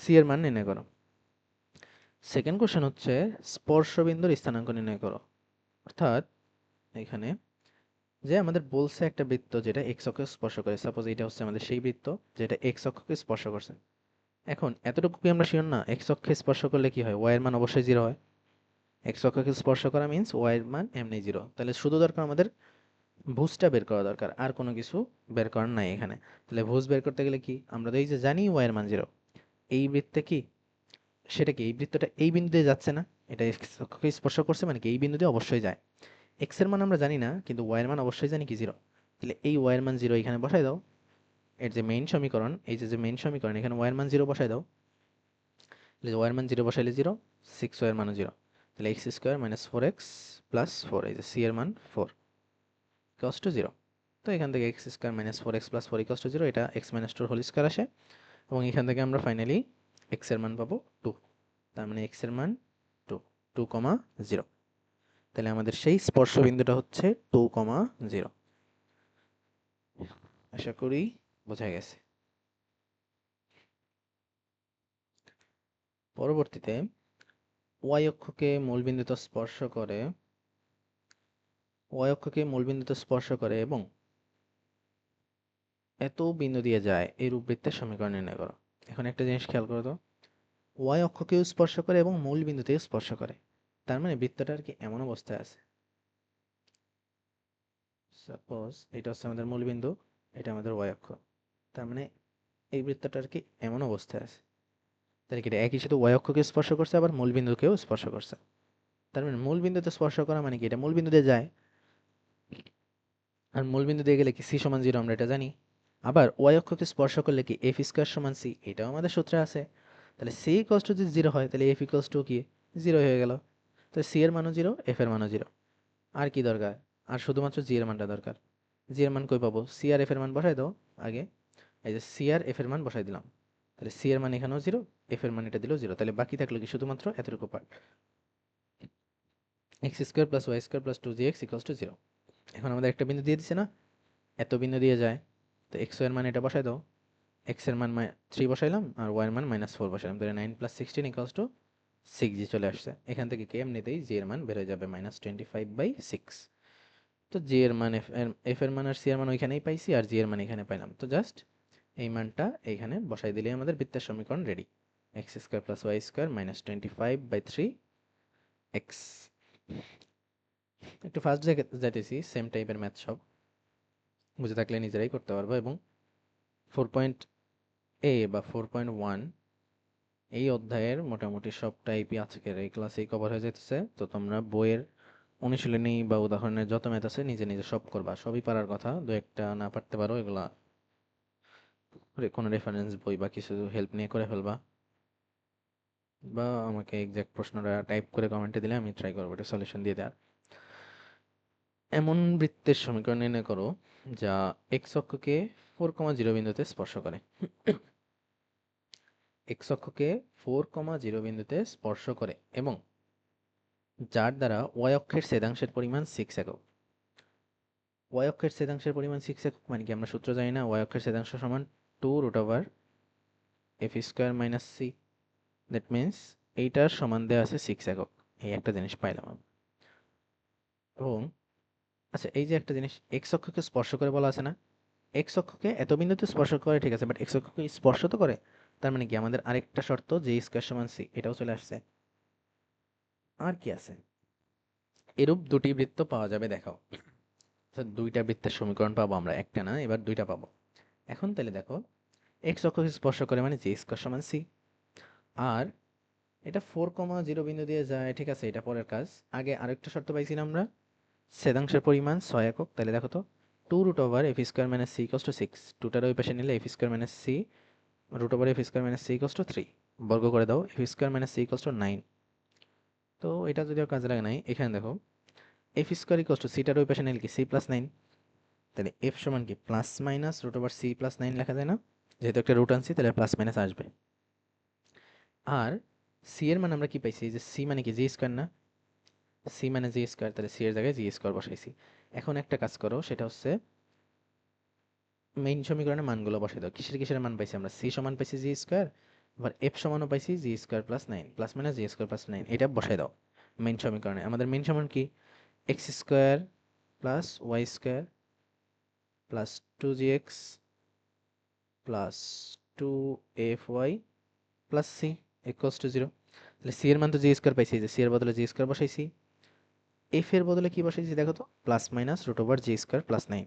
c এর মান নির্ণয় করো। সেকেন্ড কোশ্চেন হচ্ছে স্পর্শবিন্দুর স্থানাঙ্ক নির্ণয় করো। অর্থাৎ এখানে যে আমাদের বলছে একটা বৃত্ত যেটা এক্স অক্ষকে স্পর্শ করে, সাপোজ এটা হচ্ছে আমাদের সেই বৃত্ত যেটা এক্স অক্ষকে স্পর্শ করছে। এখন এতটুকু কি আমরা শিওর না এক্স অক্ষে স্পর্শ করলে কি হয়? ওয়াই এর মান অবশ্যই 0 হয়। এক্স অক্ষকে স্পর্শ করা মিন্স ওয়াই এর মান এমনি 0। তাহলে শুধু দরকার আমাদের ভুজটা বের করা দরকার, আর কোনো কিছু বের করার নাই এখানে। তাহলে ভুজ বের করতে গেলে কি, আমরা তো এই যে জানি ওয়াই এর মান 0, এই বৃত্তে কি সেটা কি এই বৃত্তটা এই বিন্দু দিয়ে যাচ্ছে না? এটা এক্স অক্ষকে স্পর্শ করছে মানে কি এই বিন্দু দিয়ে অবশ্যই যায়। এক্স এর মান আমরা জানি না, কিন্তু ওয়াই এর মান অবশ্যই জানি কি 0। তাহলে এই ওয়াই এর মান 0 এখানে বসাই দাও। এর যে মেইন সমীকরণ, এই যে মেইন সমীকরণ, এখানে ওয়াই এর মান 0 বসাই দাও। তাহলে ওয়াই এর মান 0 বসাইলে 0, 6 ওয়াই এর মানও 0। তাহলে x² - 4x + 4, এই যে c এর মান 4 ইকুয়ালস টু 0। তো এখান থেকে x² - 4x + 4 ইকুয়ালস টু 0, এটা x - 2 হোল স্কয়ার আসে, এবং এখান থেকে আমরা ফাইনালি x এর মান পাবো 2। তার মানে x এর মান 2, 2,0। তাহলে আমাদের সেই স্পর্শ বিন্দুটা হচ্ছে 2,0। আশা করি বোঝা গেছে। পরবর্তীতে y অক্ষকে মূলবিন্দুতে স্পর্শ করে, y অক্ষকে মূলবিন্দুতে স্পর্শ করে এবং এত বিন্দু দিয়ে যায় এই রূপবৃত্তের সমীকরণ নির্ণয় করো। এখন একটা জিনিস খেয়াল করো তো, y অক্ষকেও স্পর্শ করে এবং মূল বিন্দুতেও স্পর্শ করে, তার মানে বৃত্তটা আর কি এমন অবস্থায় আছে, সাপোজ এটা হচ্ছে আমাদের মূল বিন্দু, এটা আমাদের y অক্ষ, তার মানে এই বৃত্তটা আর কি এমন অবস্থায় আছে। তাহলে কি এটা একই সাথে ওয়াই অক্ষকে স্পর্শ করছে, আবার মূল বিন্দুকেও স্পর্শ করছে। তার মানে মূল বিন্দুতে স্পর্শ করা মানে কি এটা মূল বিন্দু দিয়ে যায়, আর মূল বিন্দু দিয়ে গেলে কি সি সমান জিরো, আমরা এটা জানি। আবার ওয়াই অক্ষকে স্পর্শ করলে কি এফ স্কোয়ার সমান সি, এটাও আমাদের সূত্রে আছে। তাহলে সি ইকুয়ালস টু যদি জিরো হয় তাহলে এফ ইকুয়ালস টু কি জিরো হয়ে গেল। তো সি এর মানও জিরো, এফ এর মানও জিরো। আর কি দরকার? আর শুধুমাত্র জি এর মানটা দরকার। জি এর মান কই পাবো? সি আর এফ এর মান বসাই দাও আগে। এই যে সি আর এফ এর মান বসাই দিলাম, তাহলে সি এর মান এখানেও জিরো, এফ এর মান এটা দিলেও জিরো। তাহলে বাকি থাকলো কি শুধুমাত্র এতটুকু part, x square plus Y square plus two g x equals to zero. এখন আমাদের একটা বিন্দু দিয়ে দিচ্ছে না, এত বিন্দু দিয়ে যায়। তো এক্স এর মান এটা বসাই দাও, এক্স এর মান 3 বসাইলাম আর ওয়াই এর মান -4 বসাইলাম, তাহলে 9 + 16 ইকুয়ালস টু 6g চলে আসছে। এখান থেকে কি এমনিতেই জি এর মান বের হয়ে যাবে -25/6। তো জি এর মান এফ এর মান আর সি এর মান ওইখানেই পাইছি, আর জি এর মান এখানে পাইলাম। তো জাস্ট এই মানটা এইখানে বসাই দিলেই আমাদের বৃত্তের সমীকরণ ready. X square plus Y square -25/3 x. একটু ফাস্ট যাইতেছি, সেম টাইপের ম্যাথ সব বুঝে থাকলে নিজেরাই করতে পারবো। এবং 4.a বা 4.1 এই অধ্যায়ের মোটামুটি সব টাইপই আজকের এই ক্লাসেই কভার হয়ে যেতেছে। তো তোমরা বইয়ের অনুশীলনী বা উদাহরণের যত ম্যাথ আছে নিজে নিজে সব করবা, সবই পারার কথা। দু একটা না পারতে পারো, এগুলা কোনো রেফারেন্স বই বা কিছু হেল্প নিয়ে করে ফেলবা, বা আমাকে এক্সাক্ট প্রশ্নটা টাইপ করে কমেন্টে দিলে আমি ট্রাই করবো এটা সলিউশন দিয়ে দেওয়ার। এমন বৃত্তের সমীকরণ নির্ণয় করো যা এক্স অক্ষকে 4,0 বিন্দুতে স্পর্শ করে। এক্স অক্ষকে 4,0 বিন্দুতে স্পর্শ করে এবং যার দ্বারা ওয়াই অক্ষের ছেদাংশের পরিমাণ 6 একক। ওয়াই অক্ষের ছেদাংশের পরিমাণ 6 একক মানে কি? আমরা সূত্র জানি না, ওয়াই অক্ষের ছেদাংশ সমান 2√f² - c। দ্যাট মিন্স এইটার সমান দেওয়া আছে 6 একক। এই একটা জিনিস পাইলাম আমি। এবং আচ্ছা, এই যে একটা জিনিস এক্স অক্ষকে স্পর্শ করে বলা আছে না, এক্স অক্ষকে এত বিন্দুতে স্পর্শ করে, ঠিক আছে, বাট এক্স অক্ষকে স্পর্শ তো করে। তার মানে কি আমাদের আরেকটা শর্ত যে স্কয়ার সমান সি, এটাও চলে আসছে। আর কি আছে? এরূপ দুটি বৃত্ত পাওয়া যাবে, দেখাও। তো দুইটা বৃত্তের সমীকরণ পাবো আমরা, একটা না, এবার দুইটা পাবো। এখন তাহলে দেখো, এক্স অক্ষকে স্পর্শ করে মানে যে স্কয়ার সমান সি, আর এটা 4,0 বিন্দু দিয়ে যায়, ঠিক আছে, এটা পরের কাজ। আগে আরেকটা শর্ত পাইছিলাম আমরা, ছেদাংশের পরিমাণ 6 একক। তাহলে দেখো তো, 2√f² - c = 6, 2টার ওই পাশে নিলে f²-c √f²-c = 3, বর্গ করে দাও, f² - c = 9। তো এটা যদিও কাজে লাগে নাই, এখানে দেখো f² = c টার ওই পাশে নিলে কি c+9, তাহলে f সমান কি +-√c+9 লেখা যায় না? যেহেতু একটা রুট আনছি তাহলে প্লাস মাইনাস আসবে। আর সি এর মান আমরা কি পাইছি? যে সি মানে কি জি স্কয়ার না? সি মানে জি স্কয়ার, তাহলে সি এর জায়গায় জি স্কয়ার বসাইছি। এখন একটা কাজ করো, সেটা হচ্ছে মেইন সমীকরণে মানগুলো বসাই দাও। কিসের কিসের মান পাইছি আমরা? সি সমান পাইছি জি স্কয়ার, আবার এফ সমানও পাইছি জি স্কয়ার প্লাস 9, প্লাস মাইনাস জি স্কয়ার প্লাস 9, এটা বসাই দাও মেইন সমীকরণে। আমাদের মেইন সমান কি? X square plus y square plus 2gx plus 2fy plus c equals to 0। তাহলে সি এর মান তো জি স্কয়ার পাইছি, যে সি এর বদলে জি স্কয়ার বসাইছি। এফ এর বদলে কি বসাইছি দেখো তো, +-√জি স্কয়ার প্লাস 9,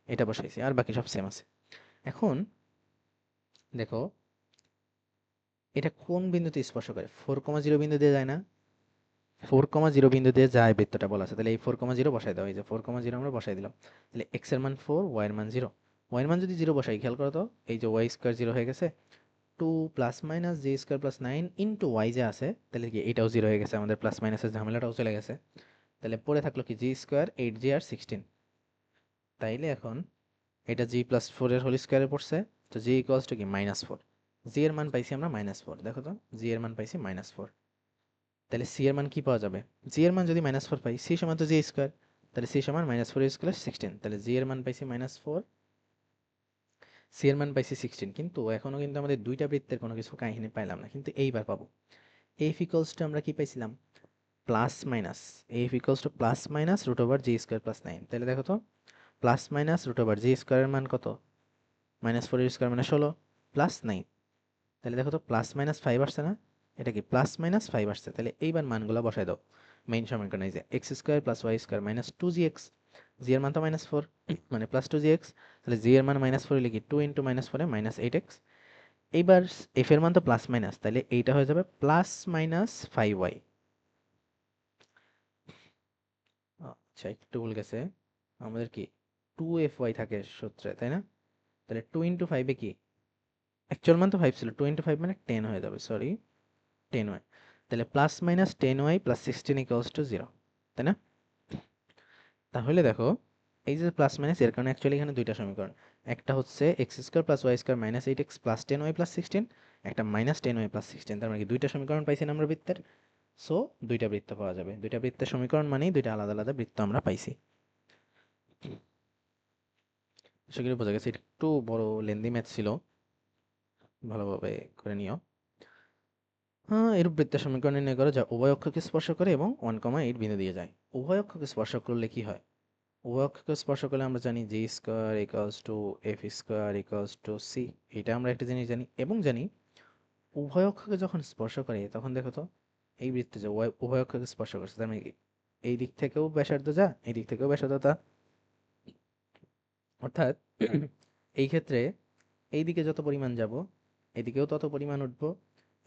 এটা বসাইছি। আর বাকি সব সেম আছে। এখন দেখো, এটা কোন বিন্দুতে স্পর্শ করে? 4,0 বিন্দু দিয়ে যায় না? 4,0 বিন্দু দিয়ে যায় বৃত্তটা বলা আছে, তাহলে এই 4,0 বসাই দাও। এই যে 4,0 আমরা বসাই দিলাম। তাহলে এক্স এর মান 4, ওয়াই এর মান 0। ওয়াই এর মান যদি 0 বসাই, খেয়াল করো তো, এই যে ওয়াই স্কয়ার 0 হয়ে গেছে, 2 +-জি স্কয়ার প্লাস 9 ইন্টু ওয়াই যে আছে, তাহলে কি এটাও 0 হয়ে গেছে, আমাদের প্লাস মাইনাসের ঝামেলাটাও চলে গেছে। তাহলে পরে থাকলো কি জি স্কয়ার, 8জি আর 16। তাইলে এখন এটা জি+4 এর হোল স্কয়ারে পড়ছে, তো জি ইকুয়ালস টু কি -4। জি এর মান পাইছি আমরা -4, দেখো তো, জি এর মান পাইছি -4। তাহলে সি এর মান কি পাওয়া যাবে? জি এর মান যদি -4 পাই, সি সমান তো জি স্কয়ার, তাহলে সি সমান -4 16। তাহলে জি এর মান পাইছি -4, সি এর মান পাইছি 16। কিন্তু এখনো কিন্তু আমাদের দুইটা বৃত্তের কোনো কিছু কাহিনী পাইলাম না, কিন্তু এইবার পাবো। এফ ইকুয়ালস টু আমরা কি পাইছিলাম? Plus minus, F equals two +-জি স্কয়ার প্লাস 9। তাহলে দেখো তো, +-√জি স্কয়ারের মান কত? -4 মানে 16 প্লাস 9। তাহলে দেখো তো, +-5 আসছে না? এটা কি +-5 আসছে? তাহলে এইবার মানগুলো বসাই দাও মেইন সমীকরণে। এই যে X square plus Y square minus 2gx, G এর মান তো -4 মানে +2gx, তাহলে জি এর মান -4 হলে কি 2 × -4 -8x, এইবার এফ এর মান তো প্লাস মাইনাস, তাহলে এইটা হয়ে যাবে প্লাস মাইনাস 5y। আচ্ছা একটু ভুল গেছে, আমাদের কি 2fy থাকে সূত্রে, তাই না? তাহলে 2 ইন্টু 5 কি, অ্যাকচুয়াল মান তো 5 ছিল, 2 ইন্টু 5 মানে 10 হয়ে যাবে, সরি 10y। তাহলে plus minus 10y plus 16 equals to 0, তাই না? তাহলে দেখো, এই যে প্লাস মাইনাস এর কারণে অ্যাকচুয়ালি এখানে দুইটা সমীকরণ, একটা হচ্ছে x square plus Y square minus 8x plus 10y plus 16, একটা মাইনাস 10y প্লাস 16, তার মানে কি দুইটা সমীকরণ পাইছি না আমরা বৃত্তের। সো দুইটা বৃত্ত পাওয়া যাবে, দুইটা বৃত্তের সমীকরণ মানেই দুইটা আলাদা আলাদা বৃত্ত আমরা পাইছি। আশা করি বোঝা গেছে, একটু বড় লেন্দি ম্যাথ ছিল, ভালোভাবে করে নিও। হ্যাঁ, এরূপ বৃত্তের সমীকরণ নির্ণয় করো যা উভয় অক্ষকে স্পর্শ করে এবং 1,8 বিন্দু দিয়ে যায়। উভয় অক্ষকে স্পর্শ করলে কি হয়? উভয় অক্ষকে স্পর্শ করলে আমরা জানি g square equals to f square equals to c, এটা আমরা একটা জিনিস জানি, এবং জানি উভয় অক্ষকে যখন স্পর্শ করে তখন দেখো তো এই বৃত্তে যে উভয় অক্ষকে স্পর্শ করছে, তার মানে কি এই দিক থেকেও ব্যাসার্ধ যা, এই দিক থেকেও ব্যাসার্ধ তা, অর্থাৎ এই ক্ষেত্রে এই দিকে যত পরিমাণ যাব এদিকেও তত পরিমাণ উঠবো,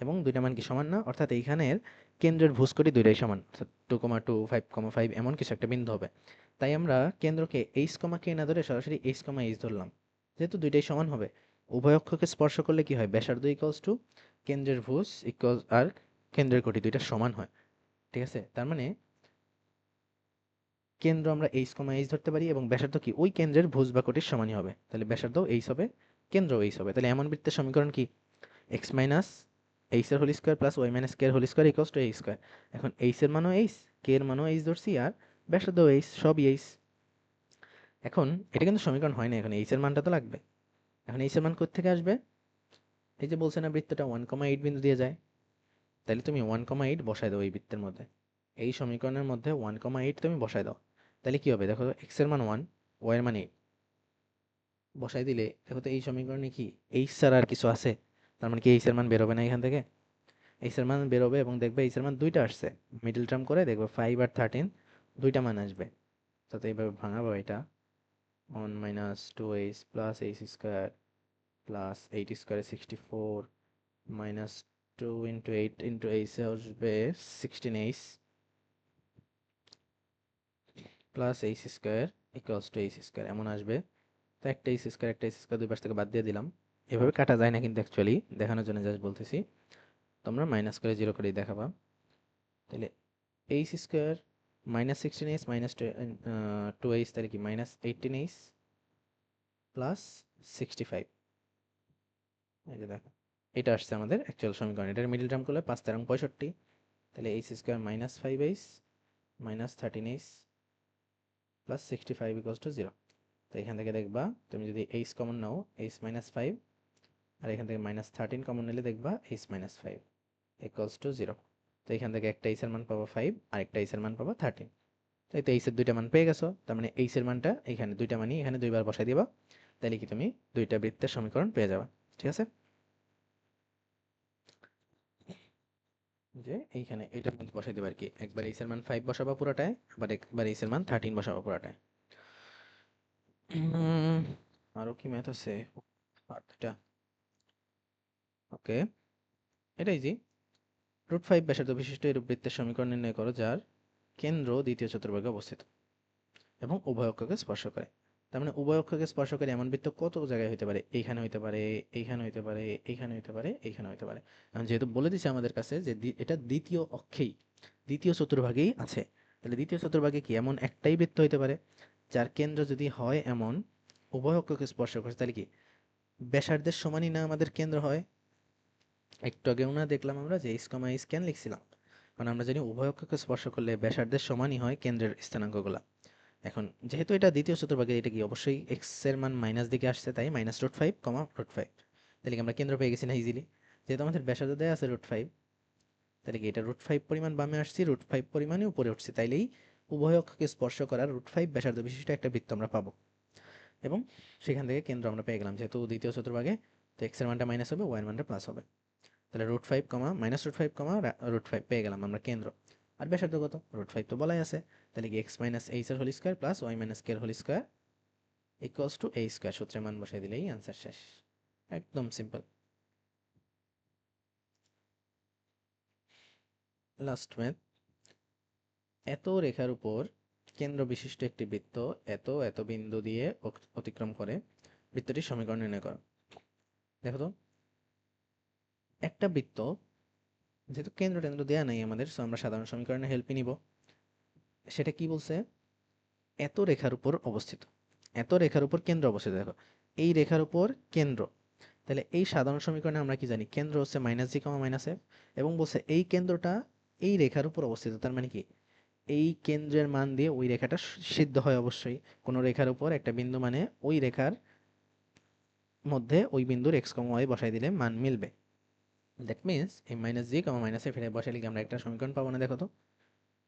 এবং দুইটা মান কি সমান না? অর্থাৎ এইখানের কেন্দ্রের ভুসকটি দুইটাই সমান, অর্থাৎ 2,2 5,5 এমন কিছু একটা বিন্দু হবে। তাই আমরা কেন্দ্রকে এইচ কমা কে না ধরে সরাসরি এইচ কমা এইচ ধরলাম, যেহেতু দুইটাই সমান হবে। উভয় অক্ষকে স্পর্শ করলে কি হয়, ব্যাসার্ধ ইকুয়ালস টু কেন্দ্রের ভুজ ইকুয়াল আর কেন্দ্রের কোটি দুইটা সমান হয়, ঠিক আছে? তার মানে কেন্দ্র আমরা এইচ কমা এইচ ধরতে পারি, এবং ব্যাসার্ধ কি ওই কেন্দ্রের ভুজ বা কোটির সমানই হবে, তাহলে ব্যাসার্ধ এইচ হবে, কেন্দ্র এইচ হবে। তাহলে এমন বৃত্তের সমীকরণ কি, এক্স মাইনাস এইচ এর whole square plus y minus k এর whole square equals to h square. এখন এইচ এর মানও এইচ, কে এর মানও এইচ ধরছি, আর ব্যাসার্ধ এইচ, সবই এইচ। এখন এটা কিন্তু সমীকরণ হয় না, এখন এইচ এর মানটা তো লাগবে। এখন এইচ এর মান কোত্থেকে আসবে? এই যে বলছে না বৃত্তটা 1,8 বিন্দু দিয়ে যায়, তাহলে তুমি 1,8 বসায় দাও এই বৃত্তের মধ্যে, এই সমীকরণের মধ্যে 1,8 তুমি বসায় দাও। তাহলে কি হবে দেখো, এক্স এর মান 1, ওয়াই এর মান 8 বসাই দিলে দেখো তো এই সমীকরণে কি এইচ ছাড়া আর কিছু আছে? তার মানে কি এইচ এর মান বেরোবে না এখান থেকে? এইচ এর মান বেরোবে, এবং দেখবে এইচ এর মান দুইটা আসছে, মিডল টার্ম করে দেখবে 5 আর 13 দুইটা মান আসবে। তো এইভাবে ভাঙাবো এটা, 1 minus 2h plus H square plus 8 স্কোয়ারে 64 মাইনাস 2 ইন্টু 8 ইন্টু এইচ আসবে 16h plus H square equals to h square এমন আসবে। তো একটা এইচ স্কোয়ার একটা এইচ স্কোয়ার দুই পাশ থেকে বাদ দিয়ে দিলাম, এভাবে কাটা যায় না কিন্তু অ্যাকচুয়ালি দেখানোর জন্য জাস্ট বলতেছি, তোমরা মাইনাস করে জিরো করেই দেখাবা। তাহলে H square minus 16h minus 2h, তাহলে কি মাইনাস 18h প্লাস 65, এই যে দেখো এটা আসছে আমাদের অ্যাকচুয়াল সমীকরণ। এটার মিডল টার্ম করলে 5 এবং 65, তাহলে H square minus 5h minus 13h plus 65 equals to 0। তো এখান থেকে দেখবা তুমি যদি এইচ কমন নাও এইচ মাইনাস 5, আর এখান থেকে মাইনাস 13 কমন নিলে দেখবা এইচ মাইনাস 5 ইকুয়ালস টু 0। তো এখান থেকে একটা এইচ এর মান পাবা 5 আর একটা এইচ এর মান পাবা 13। তাই তো এইচ এর দুইটা মান পেয়ে গেছো, তার মানে এইচ এর মানটা এখানে দুইটা মানই এখানে দুইবার বসাই দিবা, তাহলে কি তুমি দুইটা বৃত্তের সমীকরণ পেয়ে যাবা, ঠিক আছে? যে এইখানে এটার মধ্যে বসাই দিবা আর কি, একবার এইচ এর মান 5 বসাবা পুরাটায়, আবার একবার এইচ এর মান 13 বসাবা পুরাটায়। আরো কি ম্যাথ আছে? আর দুইটা, ওকে, এটাই জি। √5 ব্যাসার্ধ বিশিষ্ট এরূপ বৃত্তের সমীকরণ নির্ণয় করো যার কেন্দ্র দ্বিতীয় চতুর্ভাগে অবস্থিত এবং উভয় অক্ষকে স্পর্শ করে। তার মানে উভয় অক্ষকে স্পর্শ করে এমন বৃত্ত কত জায়গায় হইতে পারে? এইখানে হইতে পারে, এইখানে হইতে পারে, এইখানে হইতে পারে, এইখানে হইতে পারে। এখন যেহেতু বলে দিছে আমাদের কাছে যে এটা দ্বিতীয় অক্ষেই, দ্বিতীয় চতুর্ভাগেই আছে, তাহলে দ্বিতীয় চতুর্ভাগে কি এমন একটাই বৃত্ত হইতে পারে যার কেন্দ্র যদি হয় এমন উভয় অক্ষকে স্পর্শ করে, তাহলে কি ব্যাসার্ধের সমানই না আমাদের কেন্দ্র হয়? একটু আগেও না দেখলাম আমরা যে এইচ কমা এইচ কেন লিখছিলাম? কারণ আমরা জানি উভয় অক্ষকে স্পর্শ করলে ব্যাসার্ধের সমানই হয় কেন্দ্রের স্থানাঙ্কগুলা। এখন যেহেতু এটা দ্বিতীয় চতুর্ভাগে, এটা কি অবশ্যই এক্স এর মান মাইনাস দিকে আসছে, তাই মাইনাস √5 কমা √5, তাহলে কি আমরা কেন্দ্র পেয়ে গেছি না ইজিলি? যেহেতু আমাদের ব্যাসার্ধ দেওয়া আছে √5, তাহলে কি এটা √5 পরিমাণ বামে আসছি, √5 পরিমাণে উপরে উঠছি, তাইলেই উভয় অক্ষকে স্পর্শ করার √5 ব্যাসার্ধ বিশিষ্ট একটা বৃত্ত আমরা পাবো, এবং সেখান থেকে কেন্দ্র আমরা পেয়ে গেলাম। যেহেতু দ্বিতীয় চতুর্ভাগে, তো এক্স এর মানটা মাইনাস হবে, ওয়াই এর মানটা প্লাস হবে, তাহলে √5 কমা -√5 কমা √5 পেয়ে গেলাম আমরা কেন্দ্র। আর ব্যাসার্ধ কত? √5 তো বলাই আছে, তাহলে কি এক্স মাইনাস এইচ এর whole square plus y minus k এর whole square equals to a square, সূত্রের মান বসাই দিলেই আনসার শেষ, একদম সিম্পল। লাস্ট ম্যাথ, এত রেখার উপর কেন্দ্র বিশিষ্ট একটি বৃত্ত এত এত বিন্দু দিয়ে অতিক্রম করে, বৃত্তটির সমীকরণ নির্ণয় করো। দেখো তো, একটা বৃত্ত, যেহেতু কেন্দ্র টেন্দ্র দেয়া নাই আমাদের, সো আমরা সাধারণ সমীকরণের হেল্পই নিব। সেটা কি বলছে? এত রেখার উপর অবস্থিত, এত রেখার উপর কেন্দ্র অবস্থিত। দেখো, এই রেখার উপর কেন্দ্র, তাহলে এই সাধারণ সমীকরণে আমরা কি জানি? কেন্দ্র হচ্ছে মাইনাস জি কমা মাইনাস এফ, এবং বলছে এই কেন্দ্রটা এই রেখার উপর অবস্থিত। তার মানে কি, এই কেন্দ্রের মান দিয়ে ওই রেখাটা সিদ্ধ হয় অবশ্যই। কোনো রেখার উপর একটা বিন্দু মানে ওই রেখার মধ্যে ওই বিন্দুর এক্স কমা ওয়াই বসাই দিলে মান মিলবে। দ্যাট মিনস এই মাইনাস জি কমা মাইনাস এফ এটা বসাইলে কি আমরা একটা সমীকরণ পাবো না? দেখো তো,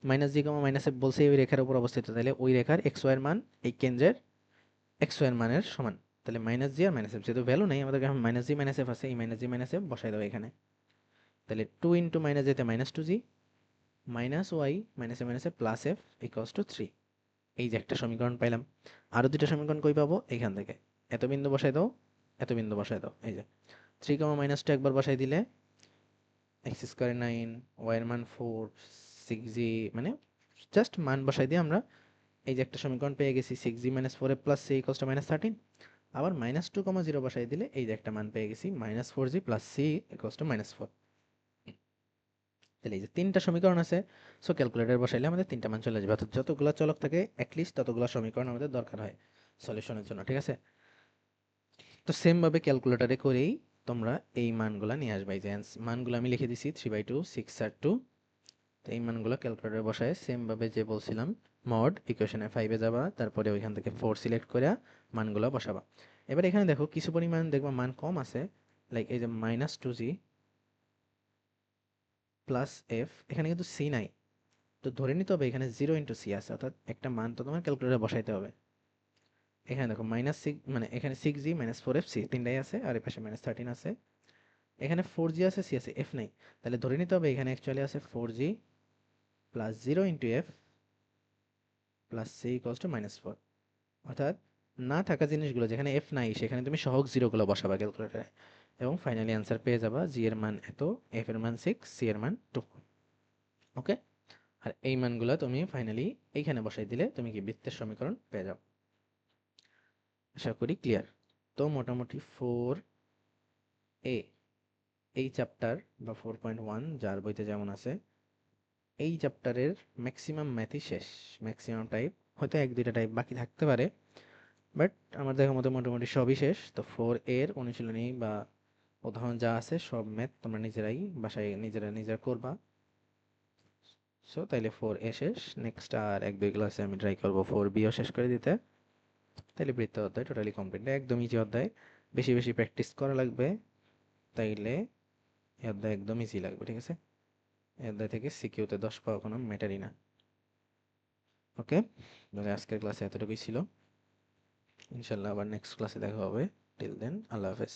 মাইনাস জি কমা মাইনাস এফ বলছে ওই রেখার উপর অবস্থিত, তাহলে ওই রেখার এক্স ওয়াই এর মান এই কেন্দ্রের এক্স ওয়াই এর মানের সমান। তাহলে মাইনাস জি আর মাইনাস এফ, যেহেতু ভ্যালু নেই আমাদের কাছে মাইনাস জি মাইনাস এফ আছে, এই মাইনাস জি মাইনাস এফ বসাই দেবো এখানে। তাহলে টু ইন্টু মাইনাস জিতে minus two g minus y minus a minus a plus f equals two 3। এই যে একটা সমীকরণ পাইলাম। আরো দুইটা সমীকরণ কই পাবো? এখান থেকে। এত বিন্দু বসাই দাও, এত বিন্দু বসাই দাও। এই যে 3 কমা মাইনাস টু একবার বসাই দিলে এক্স স্কোয়ার 9, ওয়াই এর মান 4, 6g, মানে জাস্ট মান বসাই দিয়ে আমরা এই যে একটা সমীকরণ পেয়ে গেছি, 6g minus 4a plus c equals two minus 13। আবার মাইনাস 2 কমা 0 বসাই দিলে এই যে একটা মান পেয়ে গেছি, minus 4g plus c equals two minus 4। তাহলে এই যে তিনটা সমীকরণ আছে, সো ক্যালকুলেটর বসাইলে আমাদের তিনটা মান চলে যাবে। অর্থাৎ যতগুলো চলক থাকে অ্যাটলিস্ট ততগুলো সমীকরণ আমাদের দরকার হয় সলিউশনের জন্য, ঠিক আছে? তো সেম ভাবে ক্যালকুলেটরে করেই তোমরা এই মানগুলা নিয়ে আসবে। এই যে মানগুলো আমি লিখে দিছি 3/2, 6 আর 2। তো এই মানগুলো ক্যালকুলেটরে বসায় সেম ভাবে যে বলছিলাম, মড ইকুয়েশনে 5-এ যাবা, তারপরে ওইখান থেকে 4 সিলেক্ট করে মানগুলো বসাবা। এবার এখানে দেখো কিছু পরিমাণ দেখবা মান কম আছে, লাইক এই যে মাইনাস 2g প্লাস এফ, এখানে কিন্তু সি নাই। তো ধরে নিতে হবে এখানে 0 × c আছে, অর্থাৎ একটা মান তো তোমার ক্যালকুলেটরে বসাইতে হবে। এখানে দেখো মাইনাস সিক্স, মানে এখানে 6g মাইনাস 4f c তিনটাই আছে, আর এই পাশে মাইনাস 13 আছে। এখানে 4g আছে, c আছে, f নাই। তাহলে ধরে নিতে হবে এখানে অ্যাকচুয়ালি আছে 4g plus 0 × f plus c equals two minus 4। অর্থাৎ না থাকা জিনিসগুলো, যেখানে এফ নাই সেখানে তুমি সহগ জিরোগুলো বসাবা ক্যালকুলেটরে, এবং ফাইনালি অ্যান্সার পেয়ে যাবা। জি এর মান এত, এফ এর মান 6, সি এর মান 2। ওকে, আর এই মানগুলো তুমি ফাইনালি এইখানে বসাই দিলে তুমি কি বৃত্তের সমীকরণ পেয়ে যাও। আশা করি ক্লিয়ার। তো মোটামুটি 4a এই চ্যাপ্টার বা 4.1 যার বইতে যেমন আছে, এই চ্যাপ্টারের ম্যাক্সিমাম ম্যাথই শেষ। ম্যাক্সিমাম টাইপ, হয়তো এক দুইটা টাইপ বাকি থাকতে পারে, বাট আমার দেখা মতো মোটামুটি সবই শেষ। তো 4 এর অনুশীলনী বা উদাহরণ যা আছে সব ম্যাথ তোমরা নিজেরাই বাসায় নিজেরা করবা। সো তাইলে 4a শেষ। নেক্সট আর এক দুই ক্লাসে আমি ট্রাই করবো 4bও শেষ করে দিতে। তাইলে বৃত্ত অধ্যায় টোটালি কমপ্লিট। একদম ইজি অধ্যায়, বেশি বেশি প্র্যাকটিস করা লাগবে, তাইলে এই অধ্যায় একদম ইজি লাগবে, ঠিক আছে? এই অধ্যায় থেকে সিকিউতে 10 পাওয়া কোনো ম্যাটারই না। ওকে, তাহলে আজকের ক্লাসে এতটুকুই ছিল। ইনশাল্লাহ আবার নেক্সট ক্লাসে দেখা হবে। টিল দেন, আল্লাহ হাফেজ।